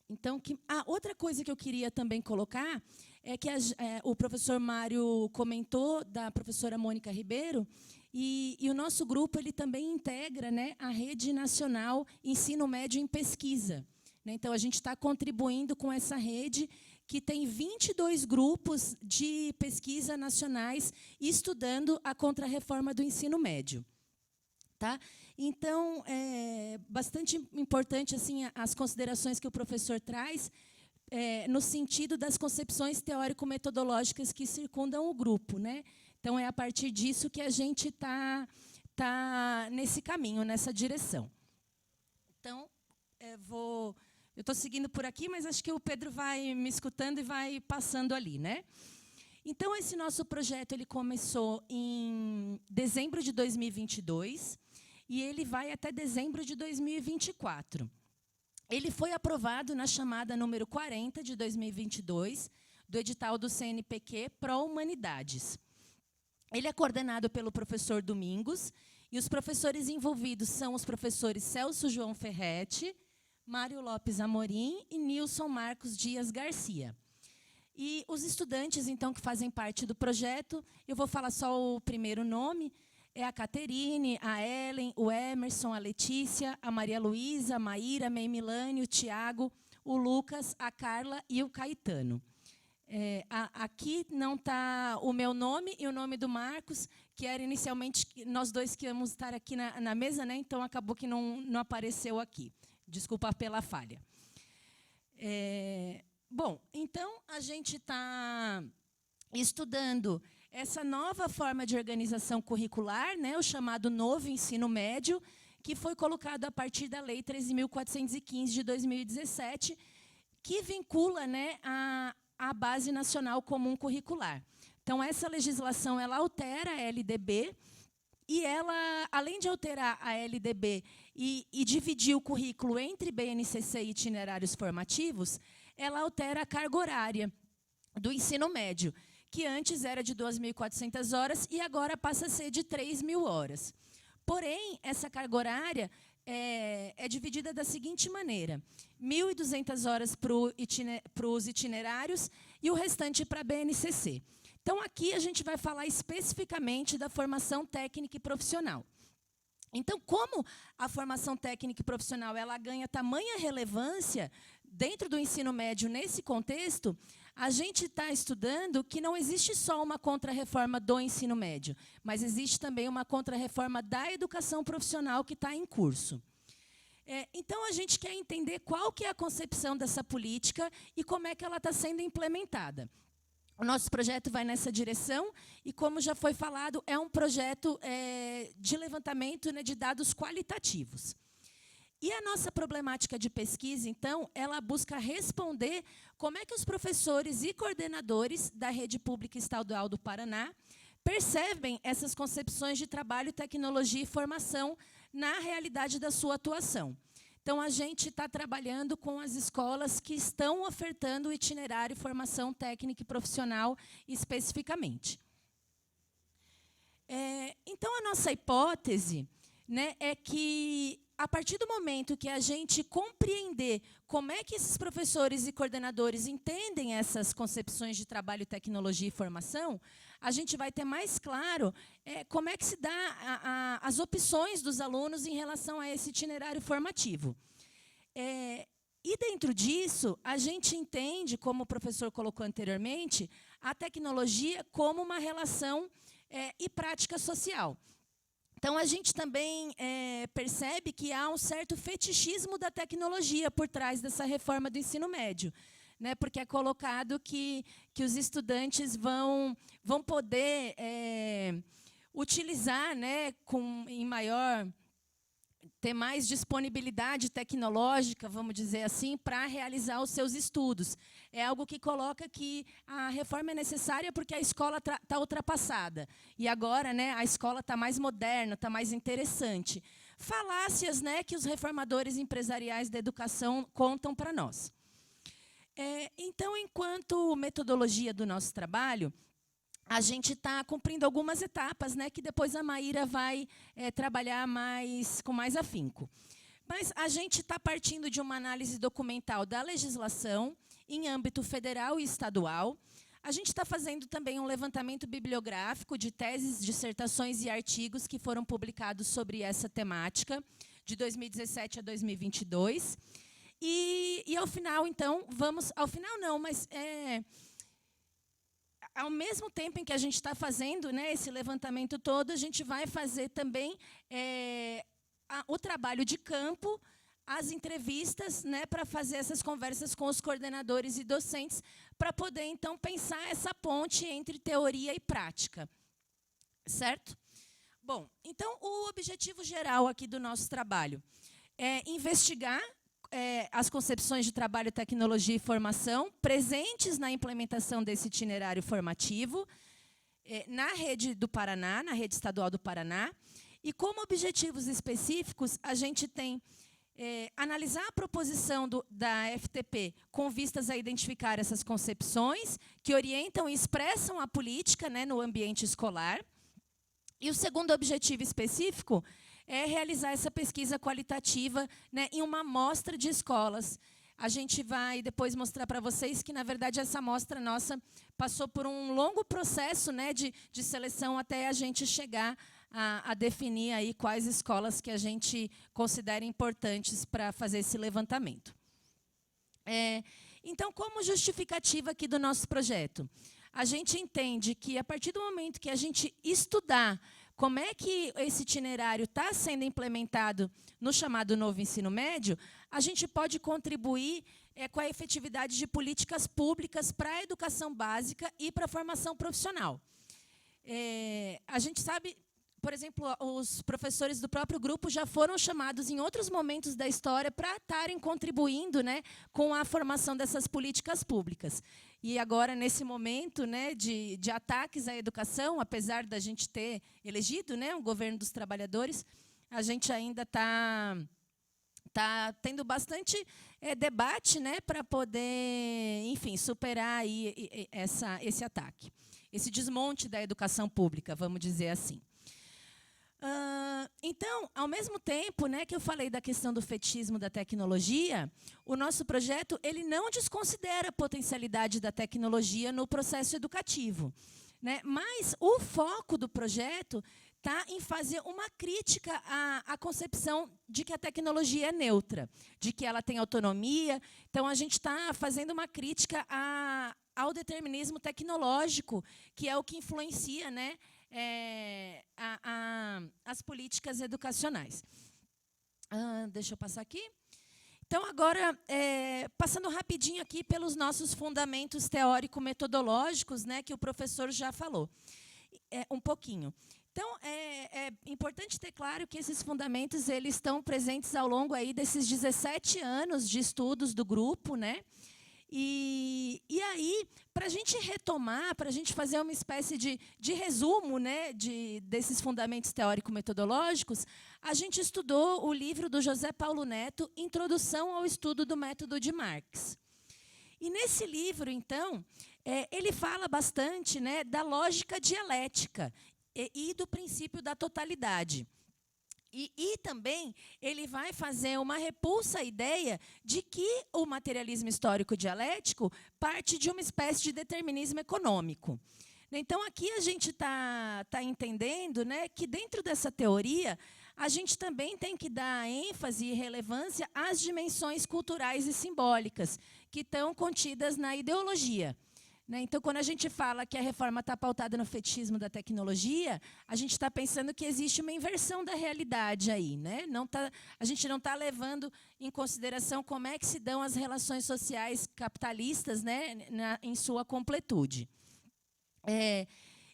Então, outra coisa que eu queria também colocar é que o professor Mário comentou da professora Mônica Ribeiro, e o nosso grupo ele também integra, né, a Rede Nacional Ensino Médio em Pesquisa. Né? Então, a gente está contribuindo com essa rede, que tem 22 grupos de pesquisa nacionais estudando a contra-reforma do ensino médio. Tá? Então, é bastante importante assim, as considerações que o professor traz, no sentido das concepções teórico-metodológicas que circundam o grupo. Né? Então, é a partir disso que a gente está nesse caminho, nessa direção. Então, eu estou seguindo por aqui, mas acho que o Pedro vai me escutando e vai passando ali. Né? Então, esse nosso projeto ele começou em dezembro de 2022 e ele vai até dezembro de 2024. Ele foi aprovado na chamada número 40 de 2022, do edital do CNPq Pró Humanidades. Ele é coordenado pelo professor Domingos, E os professores envolvidos são os professores Celso João Ferretti, Mário Lopes Amorim e Nilson Marcos Dias Garcia. E os estudantes, então, que fazem parte do projeto, eu vou falar só o primeiro nome, é a Caterine, a Ellen, o Emerson, a Letícia, a Maria Luísa, a Maíra, a Meimilane, o Tiago, o Lucas, a Carla e o Caetano. Aqui não está o meu nome e o nome do Marcos, que era inicialmente nós dois que íamos estar aqui na mesa, né? Então acabou que não apareceu aqui. Desculpa pela falha. Bom, então a gente está estudando essa nova forma de organização curricular, né, o chamado novo ensino médio, que foi colocado a partir da Lei 13.415 de 2017, que vincula, né, a Base Nacional Comum Curricular. Então, essa legislação ela altera a LDB, e ela, além de alterar a LDB e dividir o currículo entre BNCC e itinerários formativos, ela altera a carga horária do ensino médio, que antes era de 2.400 horas e agora passa a ser de 3.000 horas. Porém, essa carga horária é dividida da seguinte maneira: 1.200 horas para os itinerários e o restante para a BNCC. Então, aqui a gente vai falar especificamente da formação técnica e profissional. Então, como a formação técnica e profissional ela ganha tamanha relevância dentro do ensino médio nesse contexto, a gente está estudando que não existe só uma contrarreforma do ensino médio, mas existe também uma contrarreforma da educação profissional que está em curso. Então, a gente quer entender qual que é a concepção dessa política e como é que ela está sendo implementada. O nosso projeto vai nessa direção e, como já foi falado, é um projeto de levantamento, né, de dados qualitativos. E a nossa problemática de pesquisa, então, ela busca responder como é que os professores e coordenadores da Rede Pública Estadual do Paraná percebem essas concepções de trabalho, tecnologia e formação na realidade da sua atuação. Então, a gente está trabalhando com as escolas que estão ofertando o itinerário formação técnica e profissional especificamente. Então, a nossa hipótese, né, é que, a partir do momento que a gente compreender como é que esses professores e coordenadores entendem essas concepções de trabalho, tecnologia e formação, a gente vai ter mais claro como é que se dá as opções dos alunos em relação a esse itinerário formativo. E, dentro disso, a gente entende, como o professor colocou anteriormente, a tecnologia como uma relação e prática social. Então, a gente também percebe que há um certo fetichismo da tecnologia por trás dessa reforma do ensino médio, né, porque é colocado que os estudantes vão poder utilizar, né, ter mais disponibilidade tecnológica, vamos dizer assim, para realizar os seus estudos. É algo que coloca que a reforma é necessária porque a escola está ultrapassada. E agora, né, a escola está mais moderna, está mais interessante. Falácias, né, que os reformadores empresariais da educação contam para nós. Então, enquanto metodologia do nosso trabalho, a gente está cumprindo algumas etapas, né, que depois a Maíra vai trabalhar com mais afinco. Mas a gente está partindo de uma análise documental da legislação em âmbito federal e estadual. A gente está fazendo também um levantamento bibliográfico de teses, dissertações e artigos que foram publicados sobre essa temática, de 2017 a 2022. E ao final, então, ao final não, mas ao mesmo tempo em que a gente está fazendo, né, esse levantamento todo, a gente vai fazer também o trabalho de campo, as entrevistas, né, para fazer essas conversas com os coordenadores e docentes, para poder, então, pensar essa ponte entre teoria e prática. Certo? Bom, então, o objetivo geral aqui do nosso trabalho é investigar as concepções de trabalho, tecnologia e formação presentes na implementação desse itinerário formativo na rede do Paraná, na rede estadual do Paraná. E, como objetivos específicos, a gente tem analisar a proposição da FTP com vistas a identificar essas concepções que orientam e expressam a política, né, no ambiente escolar. E o segundo objetivo específico é realizar essa pesquisa qualitativa, né, em uma amostra de escolas. A gente vai depois mostrar para vocês que, na verdade, essa amostra nossa passou por um longo processo, né, de seleção até a gente chegar a definir aí quais escolas que a gente considera importantes para fazer esse levantamento. Então, como justificativa aqui do nosso projeto, a gente entende que, a partir do momento que a gente estudar como é que esse itinerário está sendo implementado no chamado novo ensino médio, a gente pode contribuir com a efetividade de políticas públicas para a educação básica e para a formação profissional. A gente sabe, por exemplo, os professores do próprio grupo já foram chamados em outros momentos da história para estarem contribuindo, né, com a formação dessas políticas públicas. E agora, nesse momento, né, de ataques à educação, apesar da gente ter elegido, né, um governo dos trabalhadores, a gente ainda está tendo bastante debate, né, para poder, enfim, superar aí esse ataque, esse desmonte da educação pública, vamos dizer assim. Então, ao mesmo tempo, né, que eu falei da questão do fetichismo da tecnologia, o nosso projeto ele não desconsidera a potencialidade da tecnologia no processo educativo, né? Mas o foco do projeto está em fazer uma crítica à concepção de que a tecnologia é neutra, de que ela tem autonomia. Então, a gente está fazendo uma crítica ao determinismo tecnológico, que é o que influencia, né, as políticas educacionais. Deixa eu passar aqui. Então, agora, passando rapidinho aqui pelos nossos fundamentos teórico-metodológicos, né, que o professor já falou um pouquinho. Então, é importante ter claro que esses fundamentos eles estão presentes ao longo aí desses 17 anos de estudos do grupo, né? E aí, para a gente retomar, para a gente fazer uma espécie de resumo, né, desses fundamentos teórico-metodológicos, a gente estudou o livro do José Paulo Neto, Introdução ao Estudo do Método de Marx. E nesse livro, então, ele fala bastante, né, da lógica dialética e do princípio da totalidade. E também ele vai fazer uma repulsa à ideia de que o materialismo histórico-dialético parte de uma espécie de determinismo econômico. Então, aqui a gente está entendendo, né, que, dentro dessa teoria, a gente também tem que dar ênfase e relevância às dimensões culturais e simbólicas que estão contidas na ideologia. Então, quando a gente fala que a reforma está pautada no fetichismo da tecnologia, a gente está pensando que existe uma inversão da realidade aí, né? A gente não está levando em consideração como é que se dão as relações sociais capitalistas, né, em sua completude.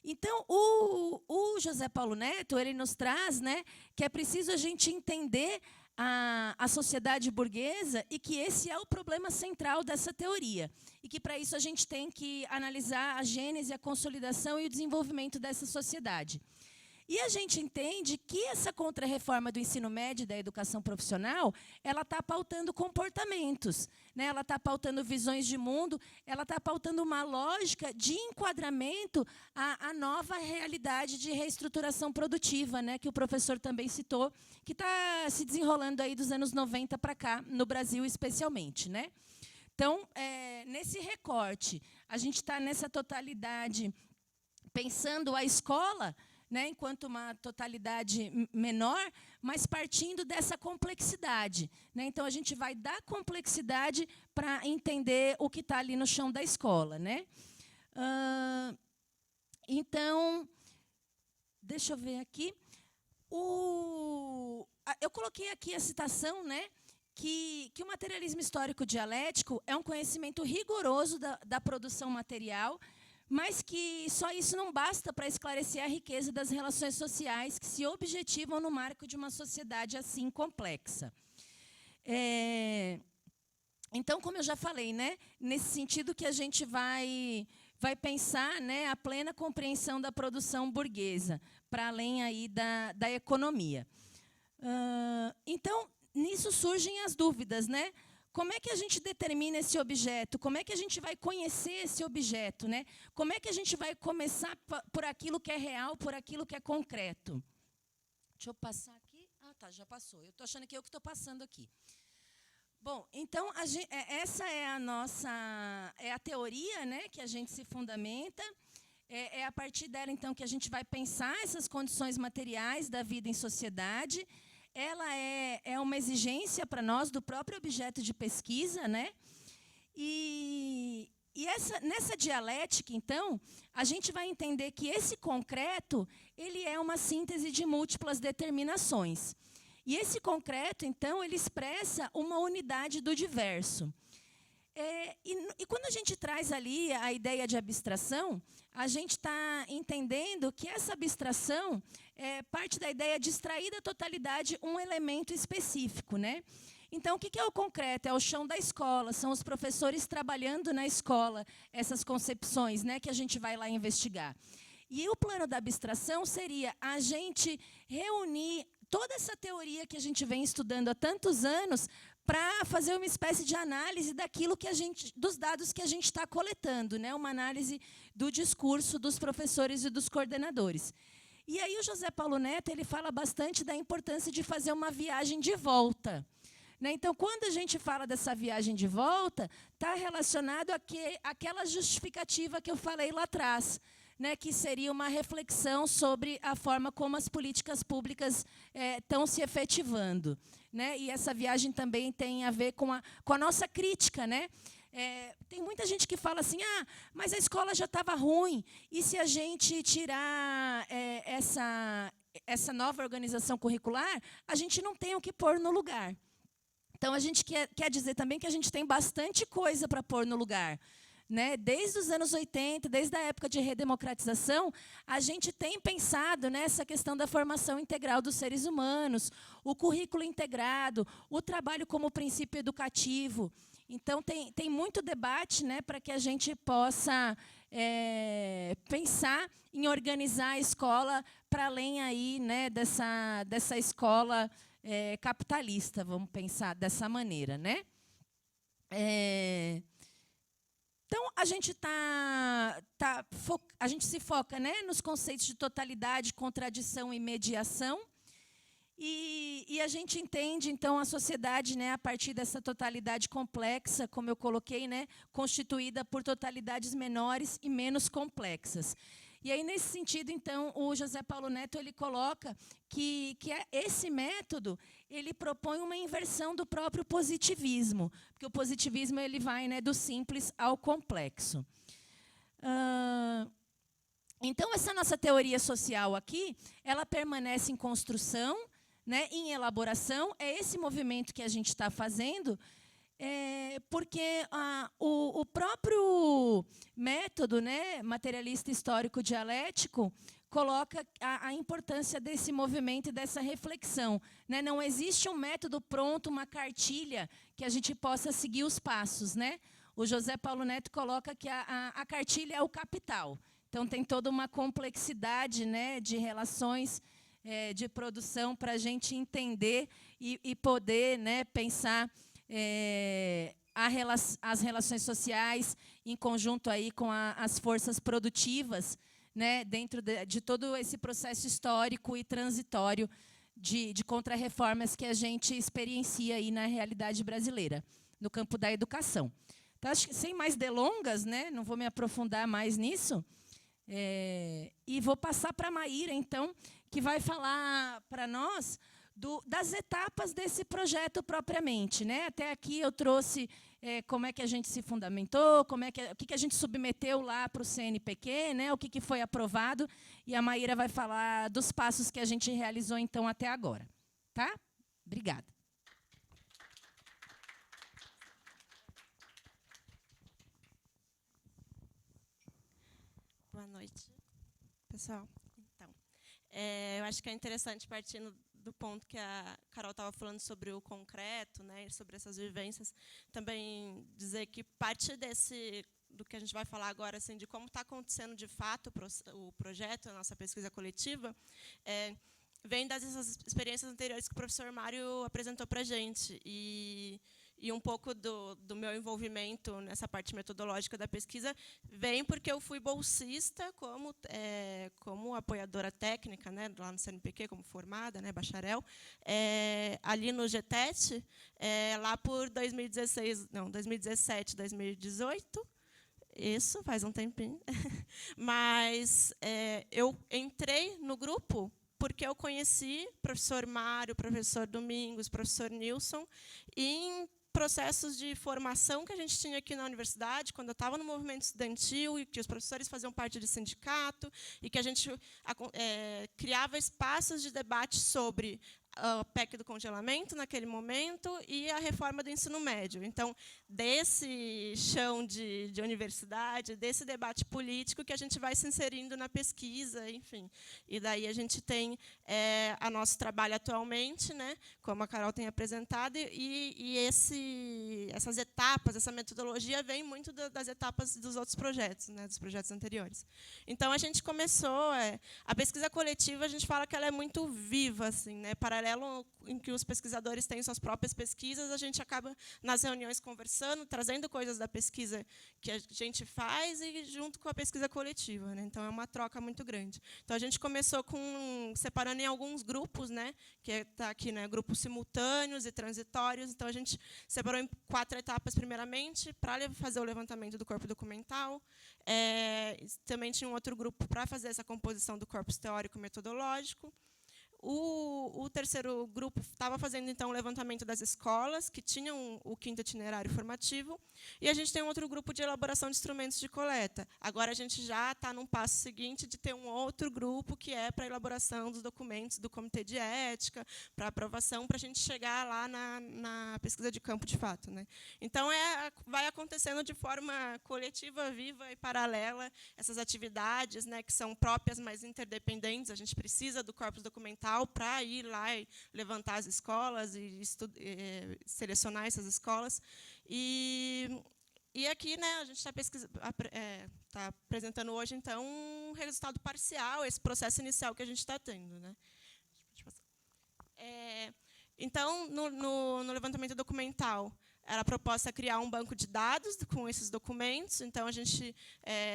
Então, o José Paulo Neto ele nos traz, né, que é preciso a gente entender a sociedade burguesa e que esse é o problema central dessa teoria. E que, para isso, a gente tem que analisar a gênese, a consolidação e o desenvolvimento dessa sociedade. E a gente entende que essa contra-reforma do ensino médio e da educação profissional, ela está pautando comportamentos, né? Ela está pautando visões de mundo, ela está pautando uma lógica de enquadramento à nova realidade de reestruturação produtiva, né? Que o professor também citou, que está se desenrolando aí dos anos 90 para cá, no Brasil especialmente, né? Então, nesse recorte, a gente está nessa totalidade, pensando a escola, né, enquanto uma totalidade menor, mas partindo dessa complexidade, né? Então, a gente vai dar complexidade para entender o que está ali no chão da escola, né? Então, deixa eu ver aqui. Eu coloquei aqui a citação, né, que o materialismo histórico dialético é um conhecimento rigoroso da produção material, mas que só isso não basta para esclarecer a riqueza das relações sociais que se objetivam no marco de uma sociedade assim complexa. Então, como eu já falei, né, nesse sentido que a gente vai pensar, né, a plena compreensão da produção burguesa, para além aí da economia. Então, nisso surgem as dúvidas, né? como é que a gente determina esse objeto? Como é que a gente vai conhecer esse objeto, né? Como é que a gente vai começar por aquilo que é real, por aquilo que é concreto? Deixa eu passar aqui. Ah, tá, já passou. Eu estou achando que eu que estou passando aqui. Bom, então, essa é a nossa... é a teoria, né, que a gente se fundamenta. É a partir dela, então, que a gente vai pensar essas condições materiais da vida em sociedade. Ela é uma exigência para nós do próprio objeto de pesquisa, né? E nessa dialética, então, a gente vai entender que esse concreto ele é uma síntese de múltiplas determinações. E esse concreto, então, ele expressa uma unidade do diverso. E quando a gente traz ali a ideia de abstração, a gente está entendendo que essa abstração parte da ideia de extrair da totalidade um elemento específico, né? Então, o que é o concreto? É o chão da escola, são os professores trabalhando na escola, essas concepções, né, que a gente vai lá investigar. E o plano da abstração seria a gente reunir toda essa teoria que a gente vem estudando há tantos anos para fazer uma espécie de análise daquilo que dos dados que a gente está coletando, né? Uma análise do discurso dos professores e dos coordenadores. E aí o José Paulo Neto ele fala bastante da importância de fazer uma viagem de volta. Né? Então, quando a gente fala dessa viagem de volta, está relacionado àquela justificativa que eu falei lá atrás, né, que seria uma reflexão sobre a forma como as políticas públicas estão se efetivando. Né? E essa viagem também tem a ver com a nossa crítica. Né? Tem muita gente que fala assim, mas a escola já estava ruim, e se a gente tirar essa nova organização curricular, a gente não tem o que pôr no lugar. Então, a gente quer dizer também que a gente tem bastante coisa para pôr no lugar. Né? Desde os anos 80, desde a época de redemocratização, a gente tem pensado nessa questão da formação integral dos seres humanos, o currículo integrado, o trabalho como princípio educativo. Então, tem muito debate, né, para que a gente possa pensar em organizar a escola para além aí, né, dessa escola capitalista, vamos pensar dessa maneira. Né? Então, a gente a gente se foca, né, nos conceitos de totalidade, contradição e mediação. E a gente entende, então, a sociedade, né, a partir dessa totalidade complexa, como eu coloquei, né, constituída por totalidades menores e menos complexas. E aí, nesse sentido, então, o José Paulo Neto ele coloca que esse método ele propõe uma inversão do próprio positivismo, porque o positivismo ele vai, né, do simples ao complexo. Então, essa nossa teoria social aqui, ela permanece em construção, né, em elaboração. É esse movimento que a gente está fazendo, porque o próprio método, né, materialista histórico dialético coloca a importância desse movimento e dessa reflexão. Né? Não existe um método pronto, uma cartilha que a gente possa seguir os passos. Né? O José Paulo Neto coloca que a cartilha é o capital. Então, tem toda uma complexidade, né, de relações de produção para a gente entender e poder, né, pensar as relações sociais em conjunto aí com as forças produtivas, né, dentro de todo esse processo histórico e transitório de contrarreformas que a gente experiencia aí na realidade brasileira, no campo da educação. Então, acho que, sem mais delongas, né, não vou me aprofundar mais nisso, e vou passar para a Maíra, então, que vai falar para nós das etapas desse projeto propriamente. Né? Até aqui eu trouxe como é que a gente se fundamentou, o que a gente submeteu lá para o CNPq, né? O que foi aprovado, e a Maíra vai falar dos passos que a gente realizou então até agora. Tá? Obrigada. Boa noite, pessoal. Então, eu acho que é interessante, partindo do ponto que a Carol estava falando sobre o concreto, né, sobre essas vivências, também dizer que parte do que a gente vai falar agora, assim, de como está acontecendo de fato o projeto, a nossa pesquisa coletiva, vem dessas experiências anteriores que o professor Mário apresentou para a gente. E e um pouco do meu envolvimento nessa parte metodológica da pesquisa vem porque eu fui bolsista como apoiadora técnica, né, lá no CNPq, como formada, né, bacharel, ali no GTET, lá por 2017, 2018. Isso, faz um tempinho. Mas eu entrei no grupo porque eu conheci o professor Mário, o professor Domingos, o professor Nilson, em processos de formação que a gente tinha aqui na universidade, quando eu estava no movimento estudantil, e que os professores faziam parte de sindicato, e que a gente criava espaços de debate sobre a PEC do congelamento, naquele momento, e a reforma do ensino médio. Então, desse chão de universidade, desse debate político, que a gente vai se inserindo na pesquisa, enfim. E daí a gente tem a nosso trabalho atualmente, né, como a Carol tem apresentado, e essas etapas, essa metodologia vem muito das etapas dos outros projetos, né, dos projetos anteriores. Então, a gente começou... a pesquisa coletiva, a gente fala que ela é muito viva, assim, né, paralelo em que os pesquisadores têm suas próprias pesquisas, a gente acaba, nas reuniões, conversando, trazendo coisas da pesquisa que a gente faz e junto com a pesquisa coletiva, né? Então, é uma troca muito grande. Então, a gente começou separando em alguns grupos, né, que está aqui, né, grupos simultâneos e transitórios. Então, a gente separou em 4 etapas, primeiramente, para fazer o levantamento do corpo documental. Também tinha um outro grupo para fazer essa composição do corpus teórico-metodológico. O terceiro grupo estava fazendo, então, o levantamento das escolas, que tinham o 5º itinerário formativo, e a gente tem um outro grupo de elaboração de instrumentos de coleta. Agora, a gente já está num passo seguinte de ter um outro grupo, que é para a elaboração dos documentos do Comitê de Ética, para aprovação, para a gente chegar lá na pesquisa de campo, de fato, né? Então, vai acontecendo de forma coletiva, viva e paralela, essas atividades, né, que são próprias, mas interdependentes. A gente precisa do corpus documental para ir lá e levantar as escolas e selecionar essas escolas. E aqui, né, a gente está apresentando hoje, então, um resultado parcial, esse processo inicial que a gente está tendo, né? Então, no levantamento documental, era proposta criar um banco de dados com esses documentos. Então, a gente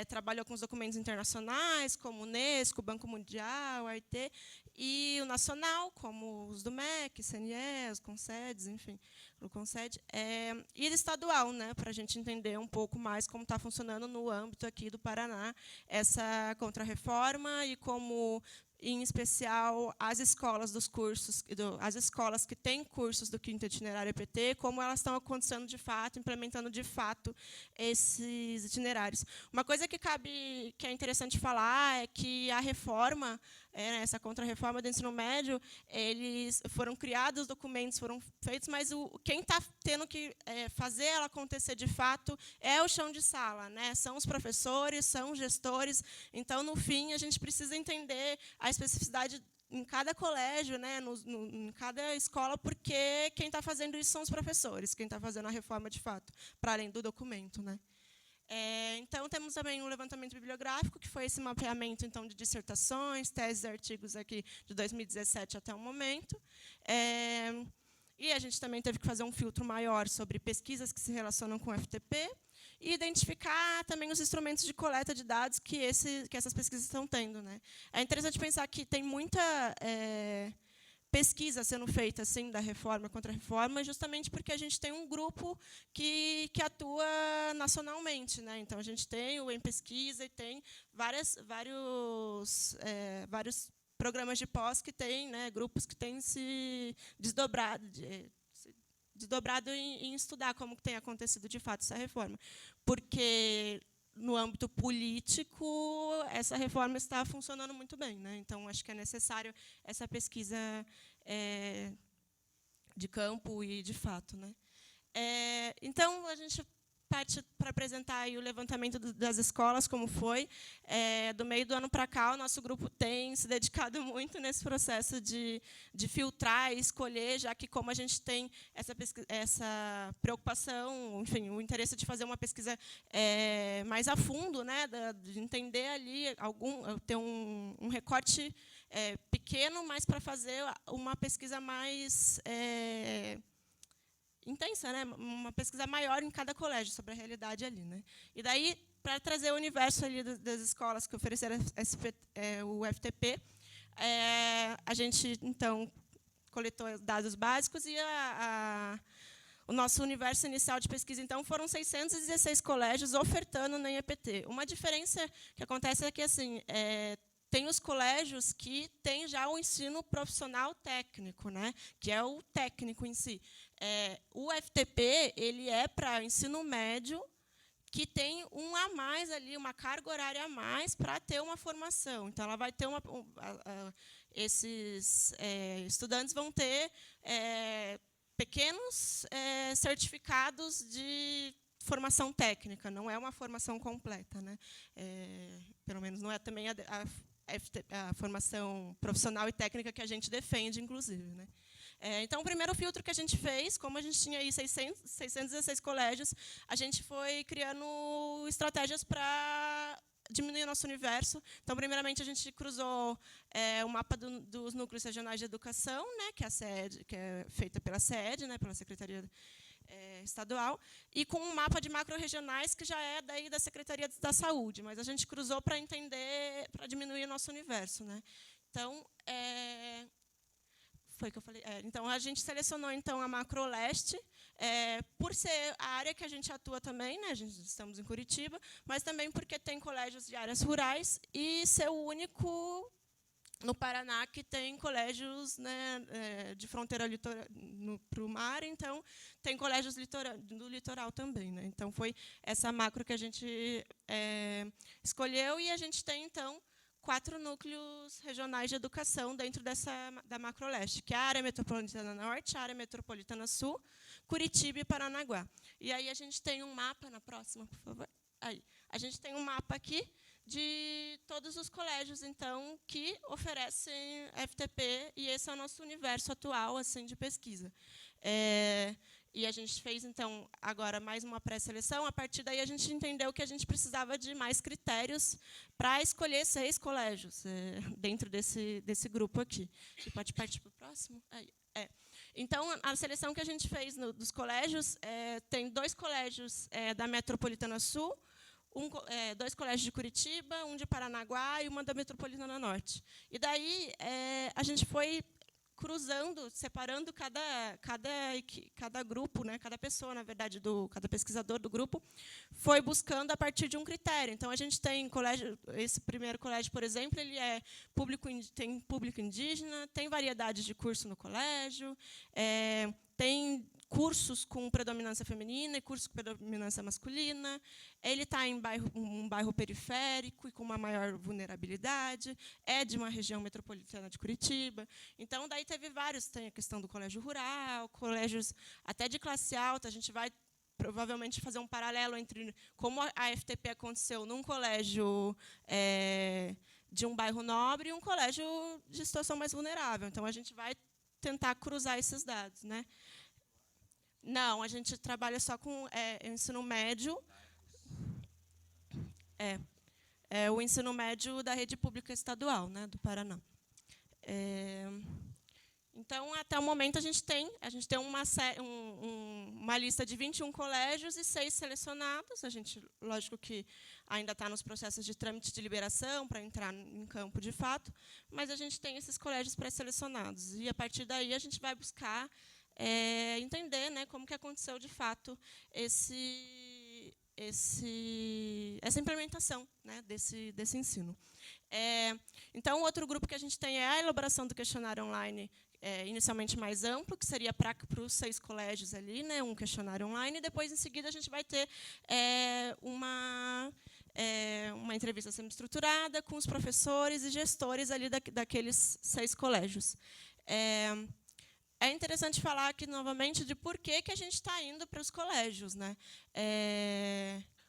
trabalhou com os documentos internacionais, como o Unesco, o Banco Mundial, o AIT, e o nacional, como os do MEC, CNE, os CONCEDs, enfim, o CONCED, e estadual, né, para a gente entender um pouco mais como está funcionando no âmbito aqui do Paraná essa contrarreforma e como, em especial, as escolas dos cursos, as escolas que têm cursos do 5º itinerário EPT, como elas estão acontecendo de fato, implementando de fato esses itinerários. Uma coisa que é interessante falar é que a reforma, essa contrarreforma do ensino médio, eles foram criados, os documentos foram feitos, mas quem está tendo que fazer ela acontecer de fato é o chão de sala, né? São os professores, são os gestores. Então, no fim, a gente precisa entender a especificidade em cada colégio, né, em cada escola, porque quem está fazendo isso são os professores, quem está fazendo a reforma de fato, para além do documento, né? Então, temos também um levantamento bibliográfico, que foi esse mapeamento, então, de dissertações, teses e artigos aqui de 2017 até o momento. E a gente também teve que fazer um filtro maior sobre pesquisas que se relacionam com o FTP e identificar também os instrumentos de coleta de dados que essas pesquisas estão tendo, né? É interessante pensar que tem muita pesquisa sendo feita assim da reforma contra a reforma, justamente porque a gente tem um grupo que atua nacionalmente, né? Então, a gente tem o Em Pesquisa e tem vários programas de pós que têm, né, grupos que têm se desdobrado em estudar como tem acontecido de fato essa reforma. Porque, no âmbito político, essa reforma está funcionando muito bem, né? Então, acho que é necessário essa pesquisa de campo e de fato, né? Então, a gente parte para apresentar aí o levantamento das escolas, como foi. Do meio do ano para cá, o nosso grupo tem se dedicado muito nesse processo de filtrar e escolher, já que, como a gente tem essa preocupação, enfim, o interesse de fazer uma pesquisa mais a fundo, né, de entender ali, ter um recorte pequeno, mas para fazer uma pesquisa mais intensa, né? Uma pesquisa maior em cada colégio sobre a realidade ali, né? E daí, para trazer o universo ali das escolas que ofereceram o FTP, a gente, então, coletou dados básicos e o nosso universo inicial de pesquisa, então, foram 616 colégios ofertando no IEPT. Uma diferença que acontece é que, assim, tem os colégios que têm já o ensino profissional técnico, né, que é o técnico em si. O FTP ele é para ensino médio, que tem um a mais ali, uma carga horária a mais para ter uma formação. Então, ela vai ter esses estudantes vão ter pequenos certificados de formação técnica, não é uma formação completa, né? Pelo menos não é também a formação profissional e técnica que a gente defende, inclusive, né? Então, o primeiro filtro que a gente fez, como a gente tinha aí 616 colégios, a gente foi criando estratégias para diminuir o nosso universo. Então, primeiramente, a gente cruzou o mapa dos núcleos regionais de educação, né, que é feita pela SED, né, pela Secretaria Estadual, e com um mapa de macro-regionais, que já é daí da Secretaria da Saúde, mas a gente cruzou para entender, para diminuir o nosso universo, né. Então, foi que eu falei. Então, a gente selecionou então a Macro-Leste, por ser a área que a gente atua também, né, estamos em Curitiba, mas também porque tem colégios de áreas rurais e ser o único no Paraná que tem colégios, né, de fronteira para o mar, então tem colégios do litoral também, né. Então foi essa macro que a gente escolheu, e a gente tem então 4 núcleos regionais de educação dentro da Macro-Leste, que é a área metropolitana norte, a área metropolitana sul, Curitiba e Paranaguá. E aí a gente tem um mapa, na próxima, por favor. Aí. A gente tem um mapa aqui de todos os colégios, então, que oferecem FTP, e esse é o nosso universo atual assim, de pesquisa. E a gente fez, então, agora mais uma pré-seleção. A partir daí, a gente entendeu que a gente precisava de mais critérios para escolher 6 colégios dentro desse grupo aqui. Você pode partir para o próximo? Aí. Então, a seleção que a gente fez dos colégios, tem 2 colégios da Metropolitana Sul, 2 colégios de Curitiba, um de Paranaguá e uma da Metropolitana Norte. E daí, a gente foi cruzando, separando cada grupo, né, cada pessoa, na verdade, cada pesquisador do grupo, foi buscando a partir de um critério. Então, a gente tem colégio, esse primeiro colégio, por exemplo, ele tem público indígena, tem variedade de curso no colégio, tem cursos com predominância feminina e cursos com predominância masculina. Ele está em um bairro periférico e com uma maior vulnerabilidade, é de uma região metropolitana de Curitiba. Então, daí teve vários. Tem a questão do colégio rural, colégios até de classe alta. A gente vai provavelmente fazer um paralelo entre como a FTP aconteceu num colégio de um bairro nobre e um colégio de situação mais vulnerável. Então, a gente vai tentar cruzar esses dados, né? Não, a gente trabalha só com ensino médio. O ensino médio da rede pública estadual, né, do Paraná. Então, até o momento, a gente tem uma lista de 21 colégios e 6 selecionados. A gente, lógico que ainda está nos processos de trâmite de liberação para entrar em campo de fato, mas a gente tem esses colégios pré-selecionados. E, a partir daí, a gente vai buscar entender, né, como que aconteceu de fato essa implementação, né, desse ensino. Então, outro grupo que a gente tem é a elaboração do questionário online, inicialmente mais amplo, que seria para os 6 colégios ali, né, um questionário online, e depois, em seguida, a gente vai ter uma entrevista semi-estruturada com os professores e gestores ali daqueles 6 colégios. É interessante falar aqui, novamente, de por que a gente está indo para os colégios, né?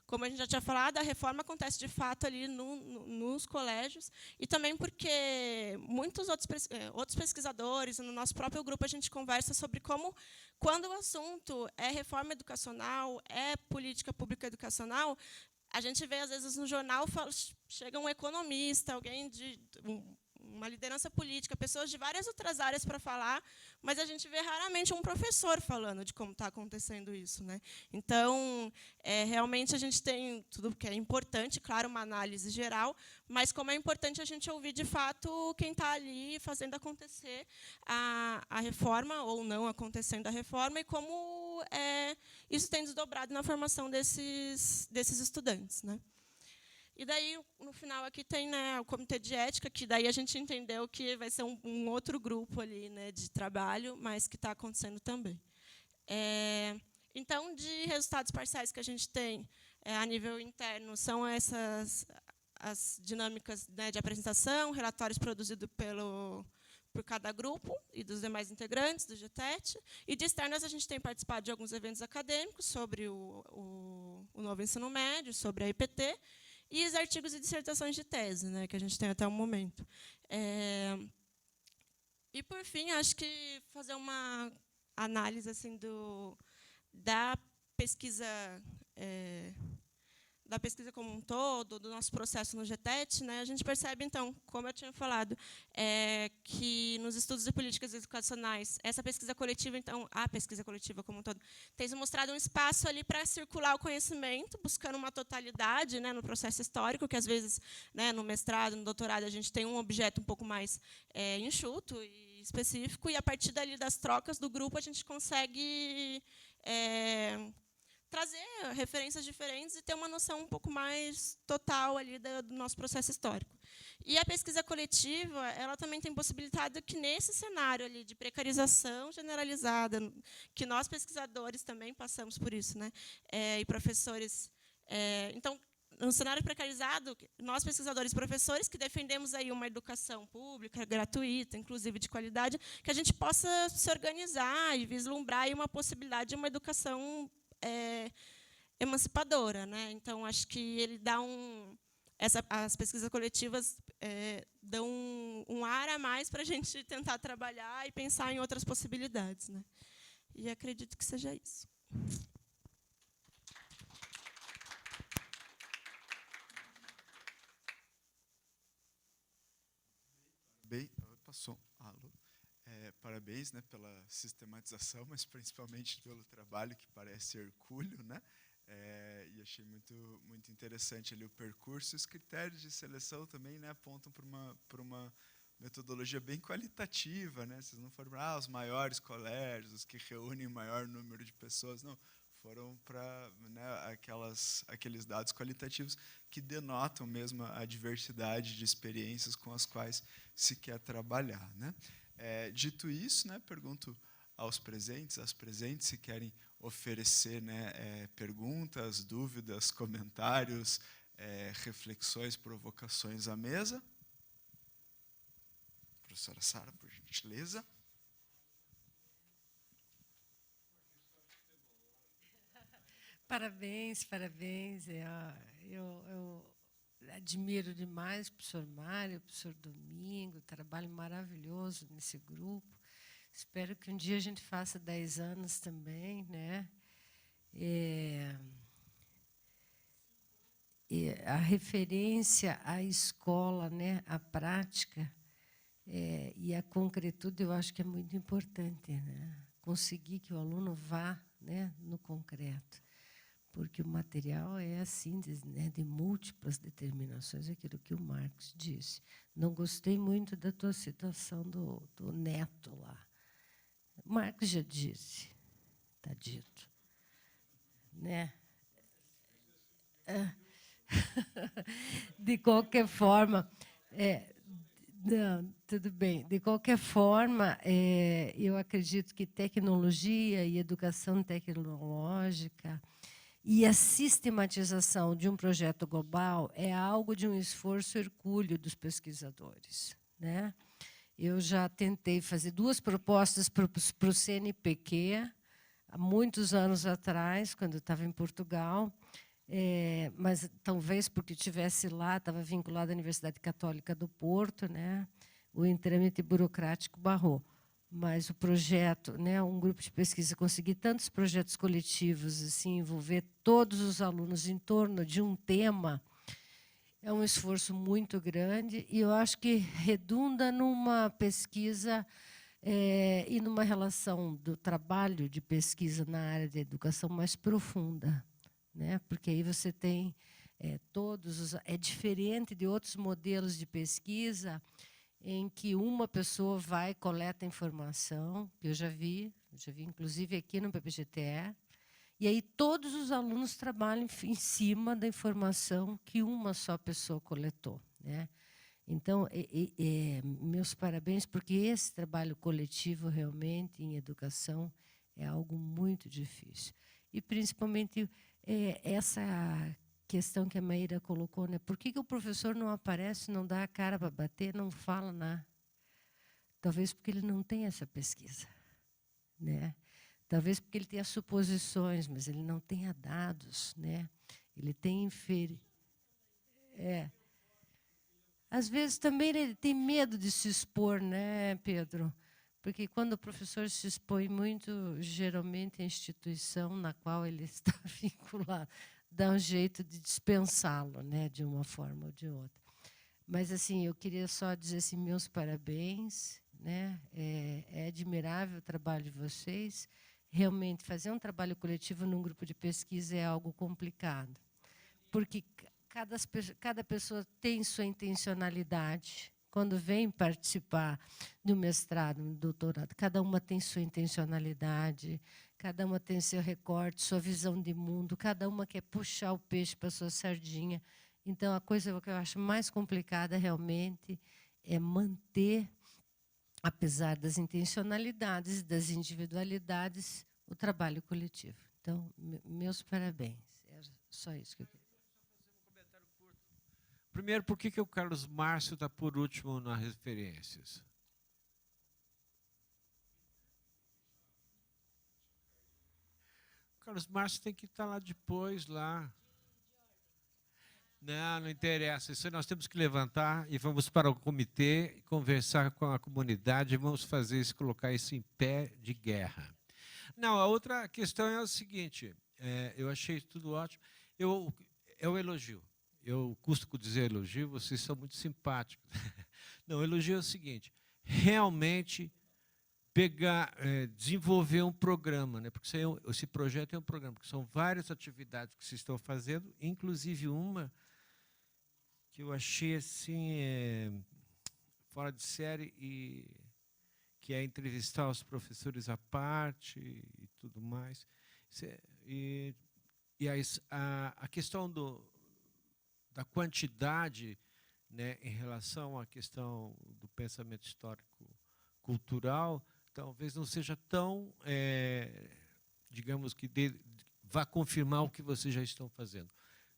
Como a gente já tinha falado, a reforma acontece, de fato, ali nos colégios, e também porque muitos outros pesquisadores, no nosso próprio grupo, a gente conversa sobre como, quando o assunto é reforma educacional, é política pública educacional, a gente vê, às vezes, no jornal, chega um economista, alguém um uma liderança política, pessoas de várias outras áreas para falar, mas a gente vê raramente um professor falando de como está acontecendo isso, né? Então, realmente a gente tem tudo que é importante, claro, uma análise geral, mas como é importante a gente ouvir de fato quem está ali fazendo acontecer a reforma ou não acontecendo a reforma e como isso tem desdobrado na formação desses estudantes, né? E daí, no final, aqui tem, né, o comitê de ética, que daí a gente entendeu que vai ser um outro grupo ali, né, de trabalho, mas que está acontecendo também. Então, de resultados parciais que a gente tem a nível interno, são essas as dinâmicas, né, de apresentação, relatórios produzidos por cada grupo e dos demais integrantes do GTET. E de externas, a gente tem participado de alguns eventos acadêmicos sobre o novo ensino médio, sobre a IPT, e os artigos e dissertações de tese, né, que a gente tem até o momento. E, por fim, acho que fazer uma análise assim, da pesquisa como um todo, do nosso processo no GTET, né, a gente percebe, então, como eu tinha falado, que nos estudos de políticas educacionais, essa pesquisa coletiva, então, a pesquisa coletiva como um todo, tem mostrado um espaço ali para circular o conhecimento, buscando uma totalidade, né, no processo histórico, que às vezes, né, no mestrado, no doutorado, a gente tem um objeto um pouco mais enxuto e específico, e a partir dali das trocas do grupo a gente consegue trazer referências diferentes e ter uma noção um pouco mais total ali do nosso processo histórico. E a pesquisa coletiva, ela também tem possibilitado que, nesse cenário ali de precarização generalizada, que nós pesquisadores também passamos por isso, né, e professores... então, no cenário precarizado, nós pesquisadores e professores que defendemos aí uma educação pública, gratuita, inclusive de qualidade, que a gente possa se organizar e vislumbrar aí uma possibilidade de uma educação emancipadora, né? Então, acho que ele dá as pesquisas coletivas dão um ar a mais para a gente tentar trabalhar e pensar em outras possibilidades, né? E acredito que seja isso. Bem, passou. Alô. Parabéns, né, pela sistematização, mas principalmente pelo trabalho que parece hercúleo, né? E achei muito interessante ali o percurso. Os critérios de seleção também, né, apontam para uma metodologia bem qualitativa, né? Vocês não foram para os maiores colégios, os que reúnem o maior número de pessoas, não. Foram para, né, aqueles dados qualitativos que denotam mesmo a diversidade de experiências com as quais se quer trabalhar, né? Dito isso, né, pergunto aos presentes, às presentes, se querem oferecer, né, perguntas, dúvidas, comentários, reflexões, provocações à mesa. Professora Sara, por gentileza. Parabéns, parabéns. Eu admiro demais o professor Mário, o professor Domingo, trabalho maravilhoso nesse grupo. Espero que um dia a gente faça 10 anos também, né? E a referência à escola, né, à prática e à concretude, eu acho que é muito importante, né? Conseguir que o aluno vá, né, no concreto. Porque o material é a síntese, né, de múltiplas determinações, aquilo que o Marx disse. Não gostei muito da tua citação do Neto lá. Marx já disse, está dito. Né? De qualquer forma, não, tudo bem. De qualquer forma, eu acredito que tecnologia e educação tecnológica e a sistematização de um projeto global é algo de um esforço hercúleo dos pesquisadores, né? Eu já tentei fazer 2 propostas para o CNPq, há muitos anos atrás, quando eu estava em Portugal, mas talvez porque estivesse lá, estava vinculada à Universidade Católica do Porto, né? O trâmite burocrático barrou. Mas o projeto, né, um grupo de pesquisa, conseguir tantos projetos coletivos, assim, envolver todos os alunos em torno de um tema, é um esforço muito grande e eu acho que redunda numa pesquisa e numa relação do trabalho de pesquisa na área de educação mais profunda, né? Porque aí você tem todos os... É diferente de outros modelos de pesquisa em que uma pessoa vai e coleta informação, que eu já vi inclusive aqui no PPGTE, e aí todos os alunos trabalham em cima da informação que uma só pessoa coletou, né? Então, meus parabéns, porque esse trabalho coletivo, realmente, em educação, é algo muito difícil. E, principalmente, essa questão que a Maíra colocou, né? Por que o professor não aparece, não dá a cara para bater, não fala nada? Talvez porque ele não tem essa pesquisa, né? Talvez porque ele tenha suposições, mas ele não tenha dados, né? Ele tem Às vezes também ele tem medo de se expor, né, Pedro? Porque quando o professor se expõe muito, geralmente a instituição na qual ele está vinculado dá um jeito de dispensá-lo, né, de uma forma ou de outra. Mas assim, eu queria só dizer assim, meus parabéns, né? É admirável o trabalho de vocês. Realmente fazer um trabalho coletivo num grupo de pesquisa é algo complicado, porque cada pessoa tem sua intencionalidade. Quando vem participar do mestrado, do doutorado, cada uma tem sua intencionalidade, cada uma tem seu recorte, sua visão de mundo, cada uma quer puxar o peixe para a sua sardinha. Então, a coisa que eu acho mais complicada, realmente, é manter, apesar das intencionalidades, das individualidades, o trabalho coletivo. Então, meus parabéns. É só isso que eu queria. Primeiro, por que o Carlos Márcio está por último nas referências? O Carlos Márcio tem que estar lá depois, lá. Não interessa. Isso nós temos que levantar e vamos para o comitê, conversar com a comunidade e vamos fazer isso, colocar isso em pé de guerra. Não, a outra questão é o seguinte, eu achei tudo ótimo. É o elogio. Eu costumo dizer elogio, vocês são muito simpáticos. Não, elogio é o seguinte, realmente desenvolver um programa, né? Porque esse projeto é um programa, porque são várias atividades que se estão fazendo, inclusive uma que eu achei assim, fora de série, e que é entrevistar os professores à parte e tudo mais. E a questão da quantidade, né, em relação à questão do pensamento histórico cultural, talvez não seja tão, digamos que vá confirmar o que vocês já estão fazendo.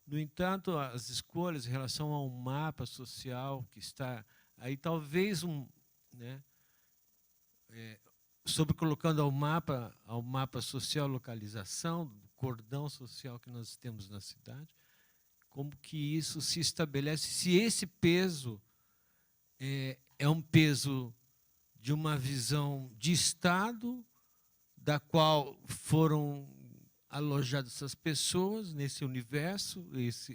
No entanto, as escolhas em relação ao mapa social que está aí, talvez né, sobre colocando ao mapa social localização, do cordão social que nós temos na cidade, como que isso se estabelece, se esse peso é um peso de uma visão de Estado, da qual foram alojadas essas pessoas nesse universo,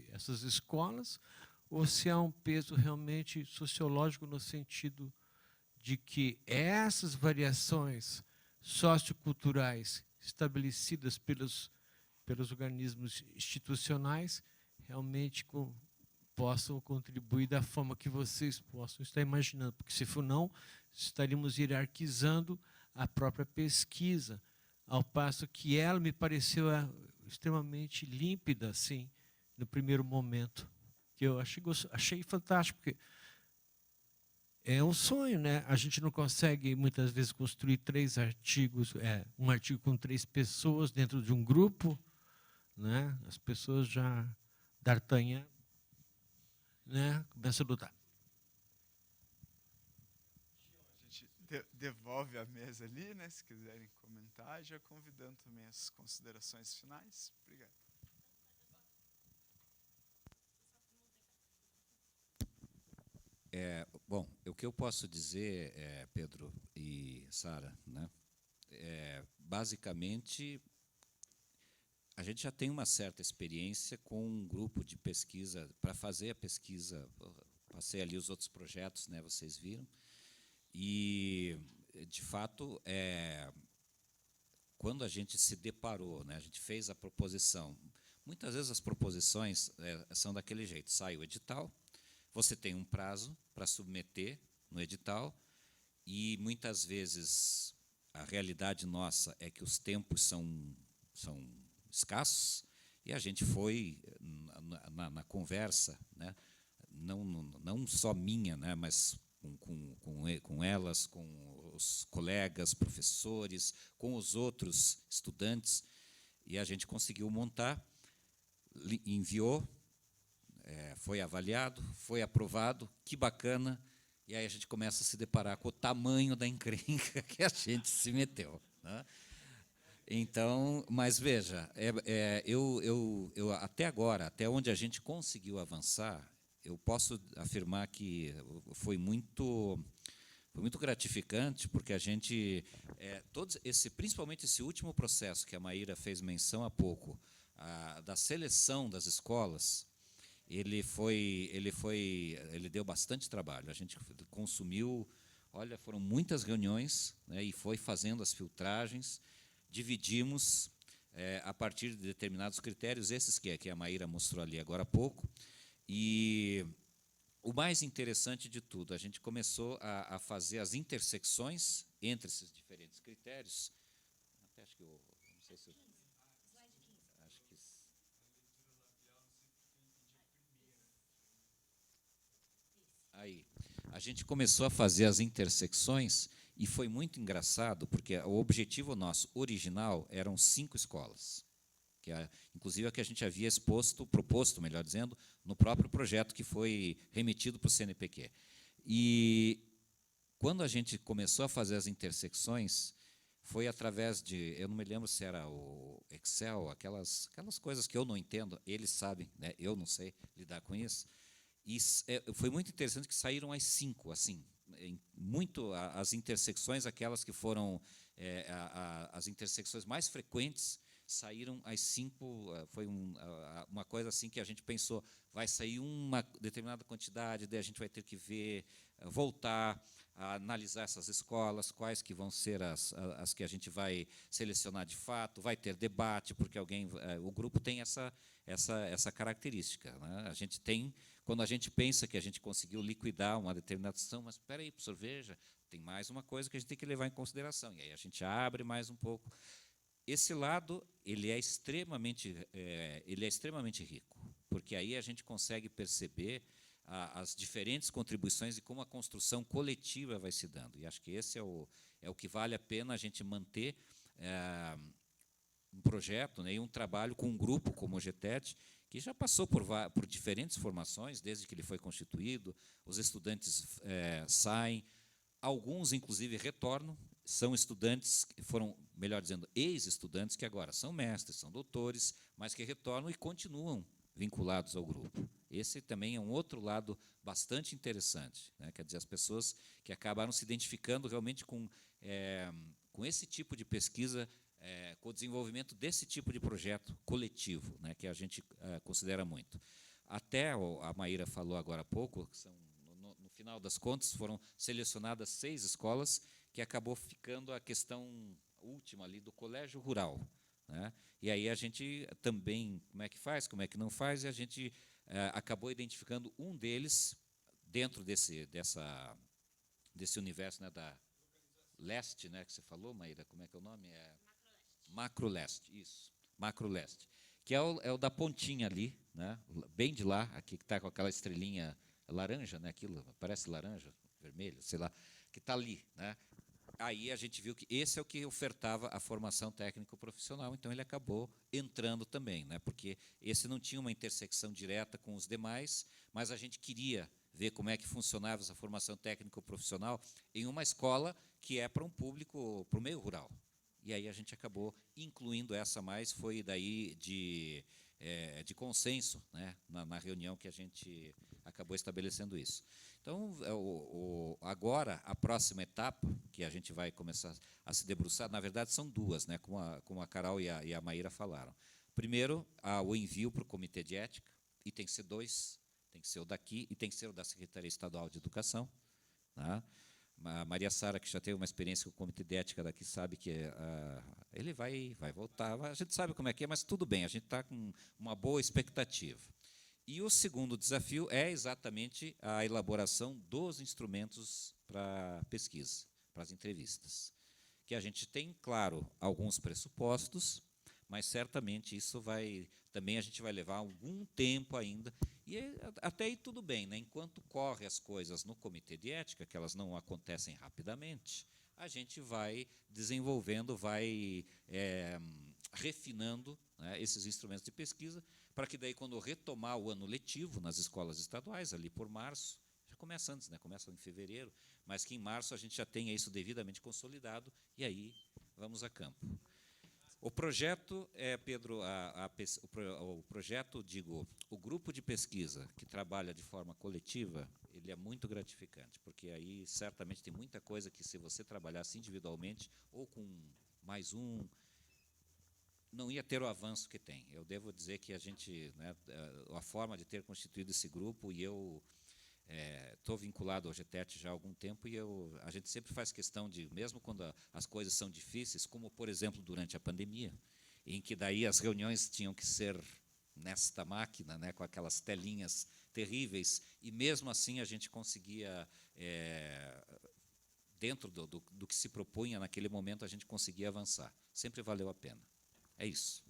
essas escolas, ou se há um peso realmente sociológico no sentido de que essas variações socioculturais estabelecidas pelos organismos institucionais realmente possam contribuir da forma que vocês possam estar imaginando, porque se for não, estaríamos hierarquizando a própria pesquisa, ao passo que ela me pareceu extremamente límpida, assim, no primeiro momento, que eu achei fantástico, porque é um sonho, né? A gente não consegue, muitas vezes, construir 3 artigos, um artigo com 3 pessoas dentro de um grupo, né? As pessoas já, D'Artagnan, né, começam a lutar. A gente devolve a mesa ali, né? Se quiserem comentar, já convidando também as considerações finais. Obrigado. Bom, o que eu posso dizer, Pedro e Sara, né, basicamente, a gente já tem uma certa experiência com um grupo de pesquisa, para fazer a pesquisa, passei ali os outros projetos, né, vocês viram, e, de fato, quando a gente se deparou, né, a gente fez a proposição, muitas vezes as proposições são daquele jeito, sai o edital, você tem um prazo para submeter no edital, e, muitas vezes, a realidade nossa é que os tempos são escassos, e a gente foi na conversa, né, não só minha, né, mas com elas, com os colegas, professores, com os outros estudantes, e a gente conseguiu montar, enviou, foi avaliado, foi aprovado, que bacana, e aí a gente começa a se deparar com o tamanho da encrenca que a gente se meteu, né? Então, mas veja, eu até agora, até onde a gente conseguiu avançar, eu posso afirmar que foi muito gratificante, porque a gente, principalmente esse último processo que a Maíra fez menção há pouco, da seleção das escolas, ele deu bastante trabalho. A gente consumiu, olha, foram muitas reuniões, né, e foi fazendo as filtragens. Dividimos a partir de determinados critérios, esses que a Maíra mostrou ali agora há pouco, e o mais interessante de tudo, a gente começou a fazer as intersecções entre esses diferentes critérios. Até acho que não sei se acho que aí a gente começou a fazer as intersecções. E foi muito engraçado, porque o objetivo nosso original eram 5 escolas, inclusive a que a gente havia proposto, melhor dizendo, no próprio projeto que foi remetido para o CNPq. E, quando a gente começou a fazer as intersecções, foi através de, eu não me lembro se era o Excel, aquelas coisas que eu não entendo, eles sabem, né, eu não sei lidar com isso. E foi muito interessante que saíram as 5, assim, as intersecções, aquelas que foram as intersecções mais frequentes, saíram as 5. Foi uma coisa assim que a gente pensou, vai sair uma determinada quantidade, daí a gente vai ter que ver, voltar a analisar essas escolas, quais que vão ser as que a gente vai selecionar de fato, vai ter debate, porque o grupo tem essa característica, né? A gente tem, quando a gente pensa que a gente conseguiu liquidar uma determinada ação, mas espera aí, professor, veja, tem mais uma coisa que a gente tem que levar em consideração, e aí a gente abre mais um pouco. Esse lado ele é extremamente rico, porque aí a gente consegue perceber as diferentes contribuições e como a construção coletiva vai se dando. E acho que esse é o que vale a pena a gente manter um projeto, né, e um trabalho com um grupo como o GTET, que já passou por diferentes formações, desde que ele foi constituído. Os estudantes saem, alguns, inclusive, retornam, são estudantes que foram, melhor dizendo, ex-estudantes, que agora são mestres, são doutores, mas que retornam e continuam vinculados ao grupo. Esse também é um outro lado bastante interessante, né? Quer dizer, as pessoas que acabaram se identificando realmente com esse tipo de pesquisa, com o desenvolvimento desse tipo de projeto coletivo, né, que a gente considera muito. Até a Maíra falou agora há pouco, que no final das contas foram selecionadas 6 escolas, que acabou ficando a questão última ali do colégio rural, né? E aí a gente também, como é que faz, como é que não faz, e a gente acabou identificando um deles dentro desse universo, né, da Leste, né, que você falou, Maíra, como é que é o nome? Macroleste, isso, Macroleste, que é o da pontinha ali, né, bem de lá, aqui que está com aquela estrelinha laranja, né, aquilo parece laranja, vermelho, sei lá, que está ali, né. Aí a gente viu que esse é o que ofertava a formação técnico-profissional, então ele acabou entrando também, né, porque esse não tinha uma intersecção direta com os demais, mas a gente queria ver como é que funcionava essa formação técnico-profissional em uma escola que é para um público, para o meio rural. E aí a gente acabou incluindo essa mais, foi daí de consenso, né, na reunião que a gente acabou estabelecendo isso. Então, agora, a próxima etapa, que a gente vai começar a se debruçar, na verdade, são 2, né, como a Carol e a Maíra falaram. Primeiro, o envio para o Comitê de Ética, e tem que ser 2, tem que ser o daqui e tem que ser o da Secretaria Estadual de Educação. Tá? A Maria Sara, que já teve uma experiência com o Comitê de Ética daqui, sabe que ele vai voltar. A gente sabe como é que é, mas tudo bem, a gente está com uma boa expectativa. E o segundo desafio é exatamente a elaboração dos instrumentos para pesquisa, para as entrevistas. Que a gente tem, claro, alguns pressupostos, mas certamente isso também a gente vai levar algum tempo ainda. E até aí tudo bem, né? Enquanto corre as coisas no Comitê de Ética, que elas não acontecem rapidamente, a gente vai desenvolvendo, vai refinando, né, esses instrumentos de pesquisa, para que daí, quando retomar o ano letivo nas escolas estaduais, ali por março, já começa antes, né? Começa em fevereiro, mas que em março a gente já tenha isso devidamente consolidado, e aí vamos a campo. O projeto, Pedro, o projeto, digo, o grupo de pesquisa que trabalha de forma coletiva, ele é muito gratificante, porque aí certamente tem muita coisa que, se você trabalhasse individualmente ou com mais um, não ia ter o avanço que tem. Eu devo dizer que a gente, né, a forma de ter constituído esse grupo, e eu estou vinculado ao GTET já há algum tempo, e a gente sempre faz questão de, mesmo quando as coisas são difíceis, como, por exemplo, durante a pandemia, em que daí as reuniões tinham que ser nesta máquina, né, com aquelas telinhas terríveis, e mesmo assim a gente conseguia, dentro do que se propunha naquele momento, a gente conseguia avançar. Sempre valeu a pena. É isso.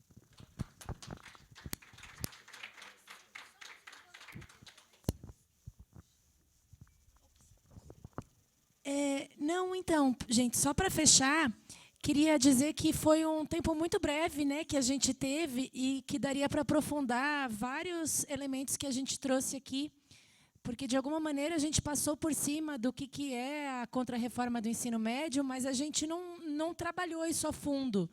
Não, então, gente, só para fechar, queria dizer que foi um tempo muito breve, né, que a gente teve, e que daria para aprofundar vários elementos que a gente trouxe aqui, porque, de alguma maneira, a gente passou por cima do que é a contrarreforma do ensino médio, mas a gente não trabalhou isso a fundo.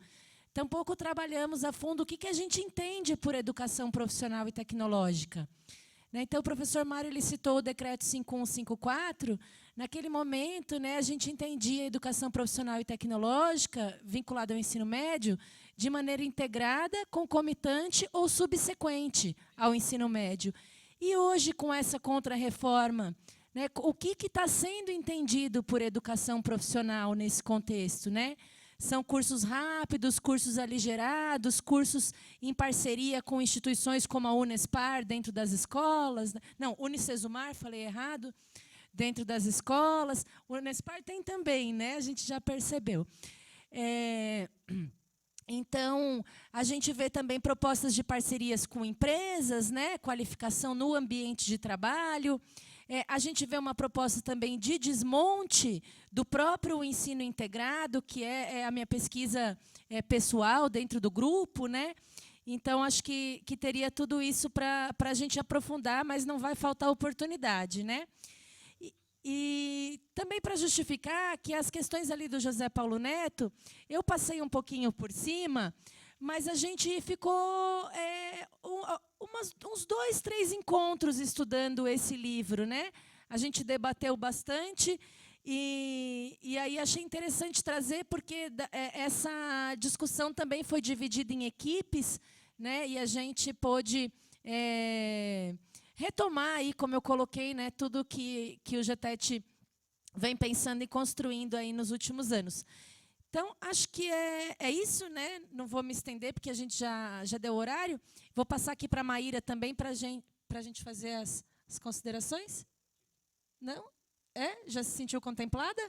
Tampouco trabalhamos a fundo o que a gente entende por educação profissional e tecnológica. Então, o professor Mário ele citou o decreto 5154. Naquele momento, né, a gente entendia a educação profissional e tecnológica, vinculada ao ensino médio, de maneira integrada, concomitante ou subsequente ao ensino médio. E hoje, com essa contrarreforma, né, o que está sendo entendido por educação profissional nesse contexto, né? São cursos rápidos, cursos aligerados, cursos em parceria com instituições como a Unespar, dentro das escolas. Não, Unicesumar, falei errado, dentro das escolas. O Unespar tem também, né? A gente já percebeu. Então, a gente vê também propostas de parcerias com empresas, né? Qualificação no ambiente de trabalho. A gente vê uma proposta também de desmonte do próprio ensino integrado, que é a minha pesquisa pessoal dentro do grupo, né? Então, acho que teria tudo isso para a gente aprofundar, mas não vai faltar oportunidade, né? E também para justificar que as questões ali do José Paulo Neto, eu passei um pouquinho por cima, mas a gente ficou uns 2, 3 encontros estudando esse livro, né? A gente debateu bastante e aí achei interessante trazer, porque essa discussão também foi dividida em equipes, né? E a gente pôde retomar aí, como eu coloquei, né, tudo que o GTET vem pensando e construindo aí nos últimos anos. Então, acho que é isso, né? Não vou me estender, porque a gente já deu horário. Vou passar aqui para a Maíra também, para a gente fazer as considerações. Não? Já se sentiu contemplada?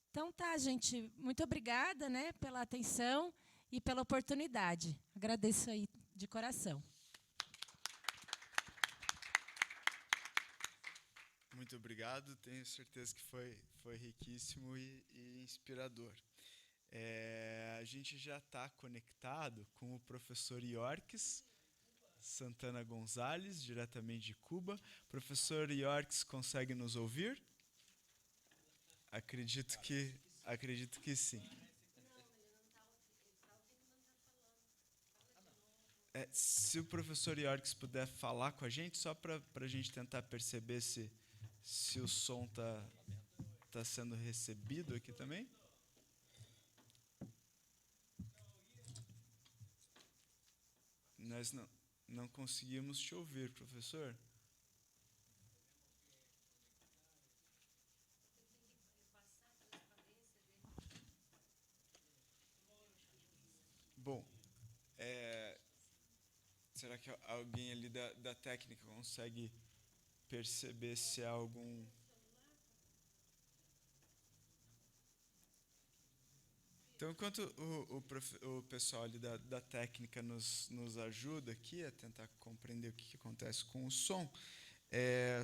Então, tá, gente. Muito obrigada, né, pela atenção e pela oportunidade. Agradeço aí de coração. Muito obrigado. Tenho certeza que foi riquíssimo e inspirador. A gente já está conectado com o professor Yorques Santana Gonzalez, diretamente de Cuba. Professor Yorques, consegue nos ouvir? Acredito que sim. Se o professor Yorques puder falar com a gente, só para a gente tentar perceber se o som tá sendo recebido aqui também. Nós não conseguimos te ouvir, professor. Bom, será que alguém ali da técnica consegue perceber se há algum... Então, enquanto o pessoal ali da técnica nos ajuda aqui a tentar compreender o que acontece com o som,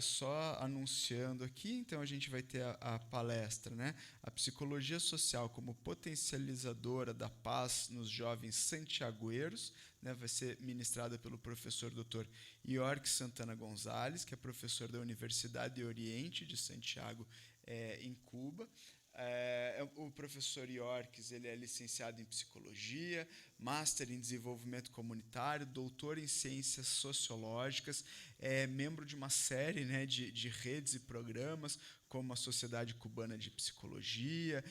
só anunciando aqui, então a gente vai ter a palestra, né? A psicologia social como potencializadora da paz nos jovens santiagueiros, né? Vai ser ministrada pelo professor Dr. York Santana Gonzalez, que é professor da Universidade Oriente de Santiago, em Cuba. O professor Yorks, ele é licenciado em Psicologia, Master em Desenvolvimento Comunitário, doutor em Ciências Sociológicas, é membro de uma série, né, de redes e programas, como a Sociedade Cubana de Psicologia,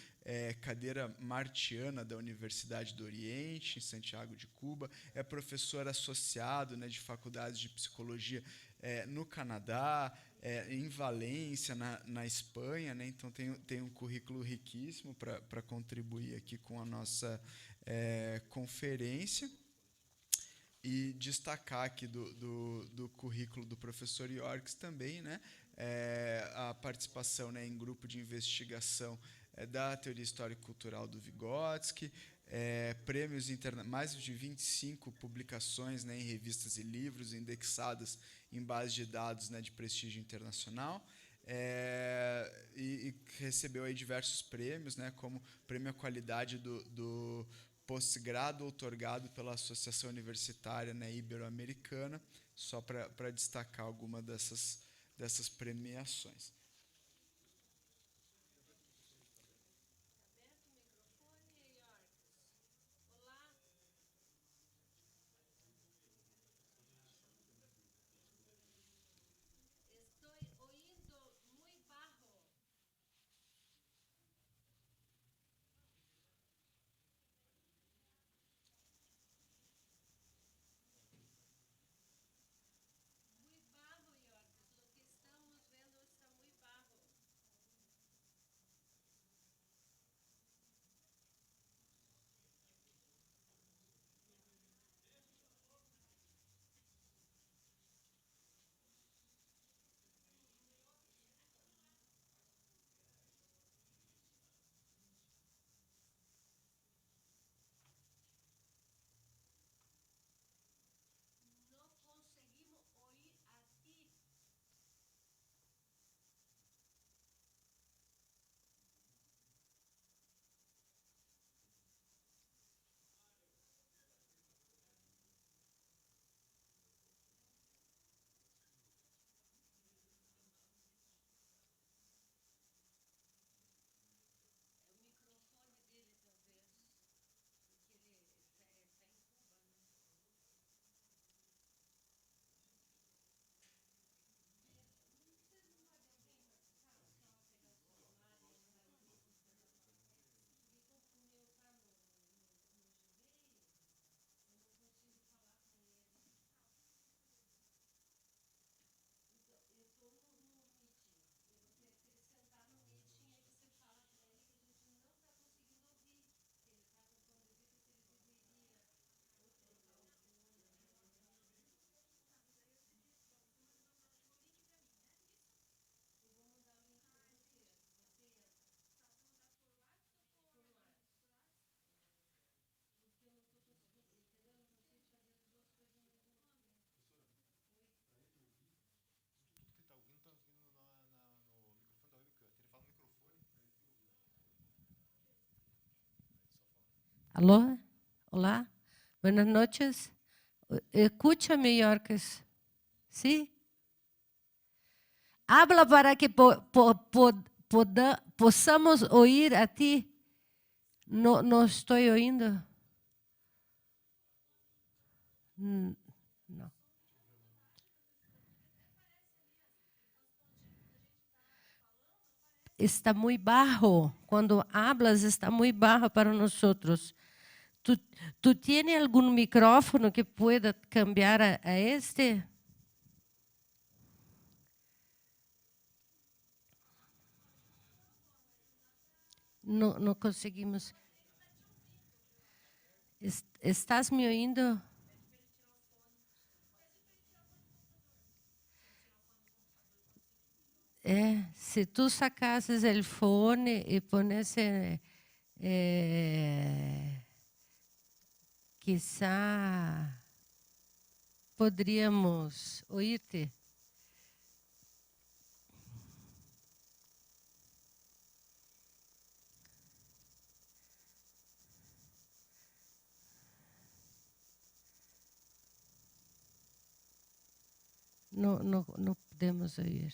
cadeira martiana da Universidade do Oriente, em Santiago de Cuba, é professor associado, né, de faculdades de psicologia no Canadá, em Valência, na Espanha, né? Então tem um currículo riquíssimo para contribuir aqui com a nossa conferência. E destacar aqui do currículo do professor Yorks também, né? A participação, né, em grupo de investigação da teoria histórico-cultural do Vygotsky, prêmios mais de 25 publicações, né, em revistas e livros indexadas em bases de dados, né, de prestígio internacional, e recebeu aí diversos prêmios, né, como prêmio à qualidade do pós-grado outorgado pela Associação Universitária, né, Ibero-Americana, só para destacar alguma dessas premiações. Alô? Olá? Buenas noches. Escúchame, Yorks. ¿Sí? Habla para que possamos oír a ti. No estoy oyendo. No. Está muy bajo. Cuando hablas está muy bajo para nosotros. ¿Tú tienes algún micrófono que pueda cambiar a este? No conseguimos. ¿Estás me ouvindo? Se tu sacasses o fone e ponesse, quizá poderíamos ouvir-te. Não podemos ouvir.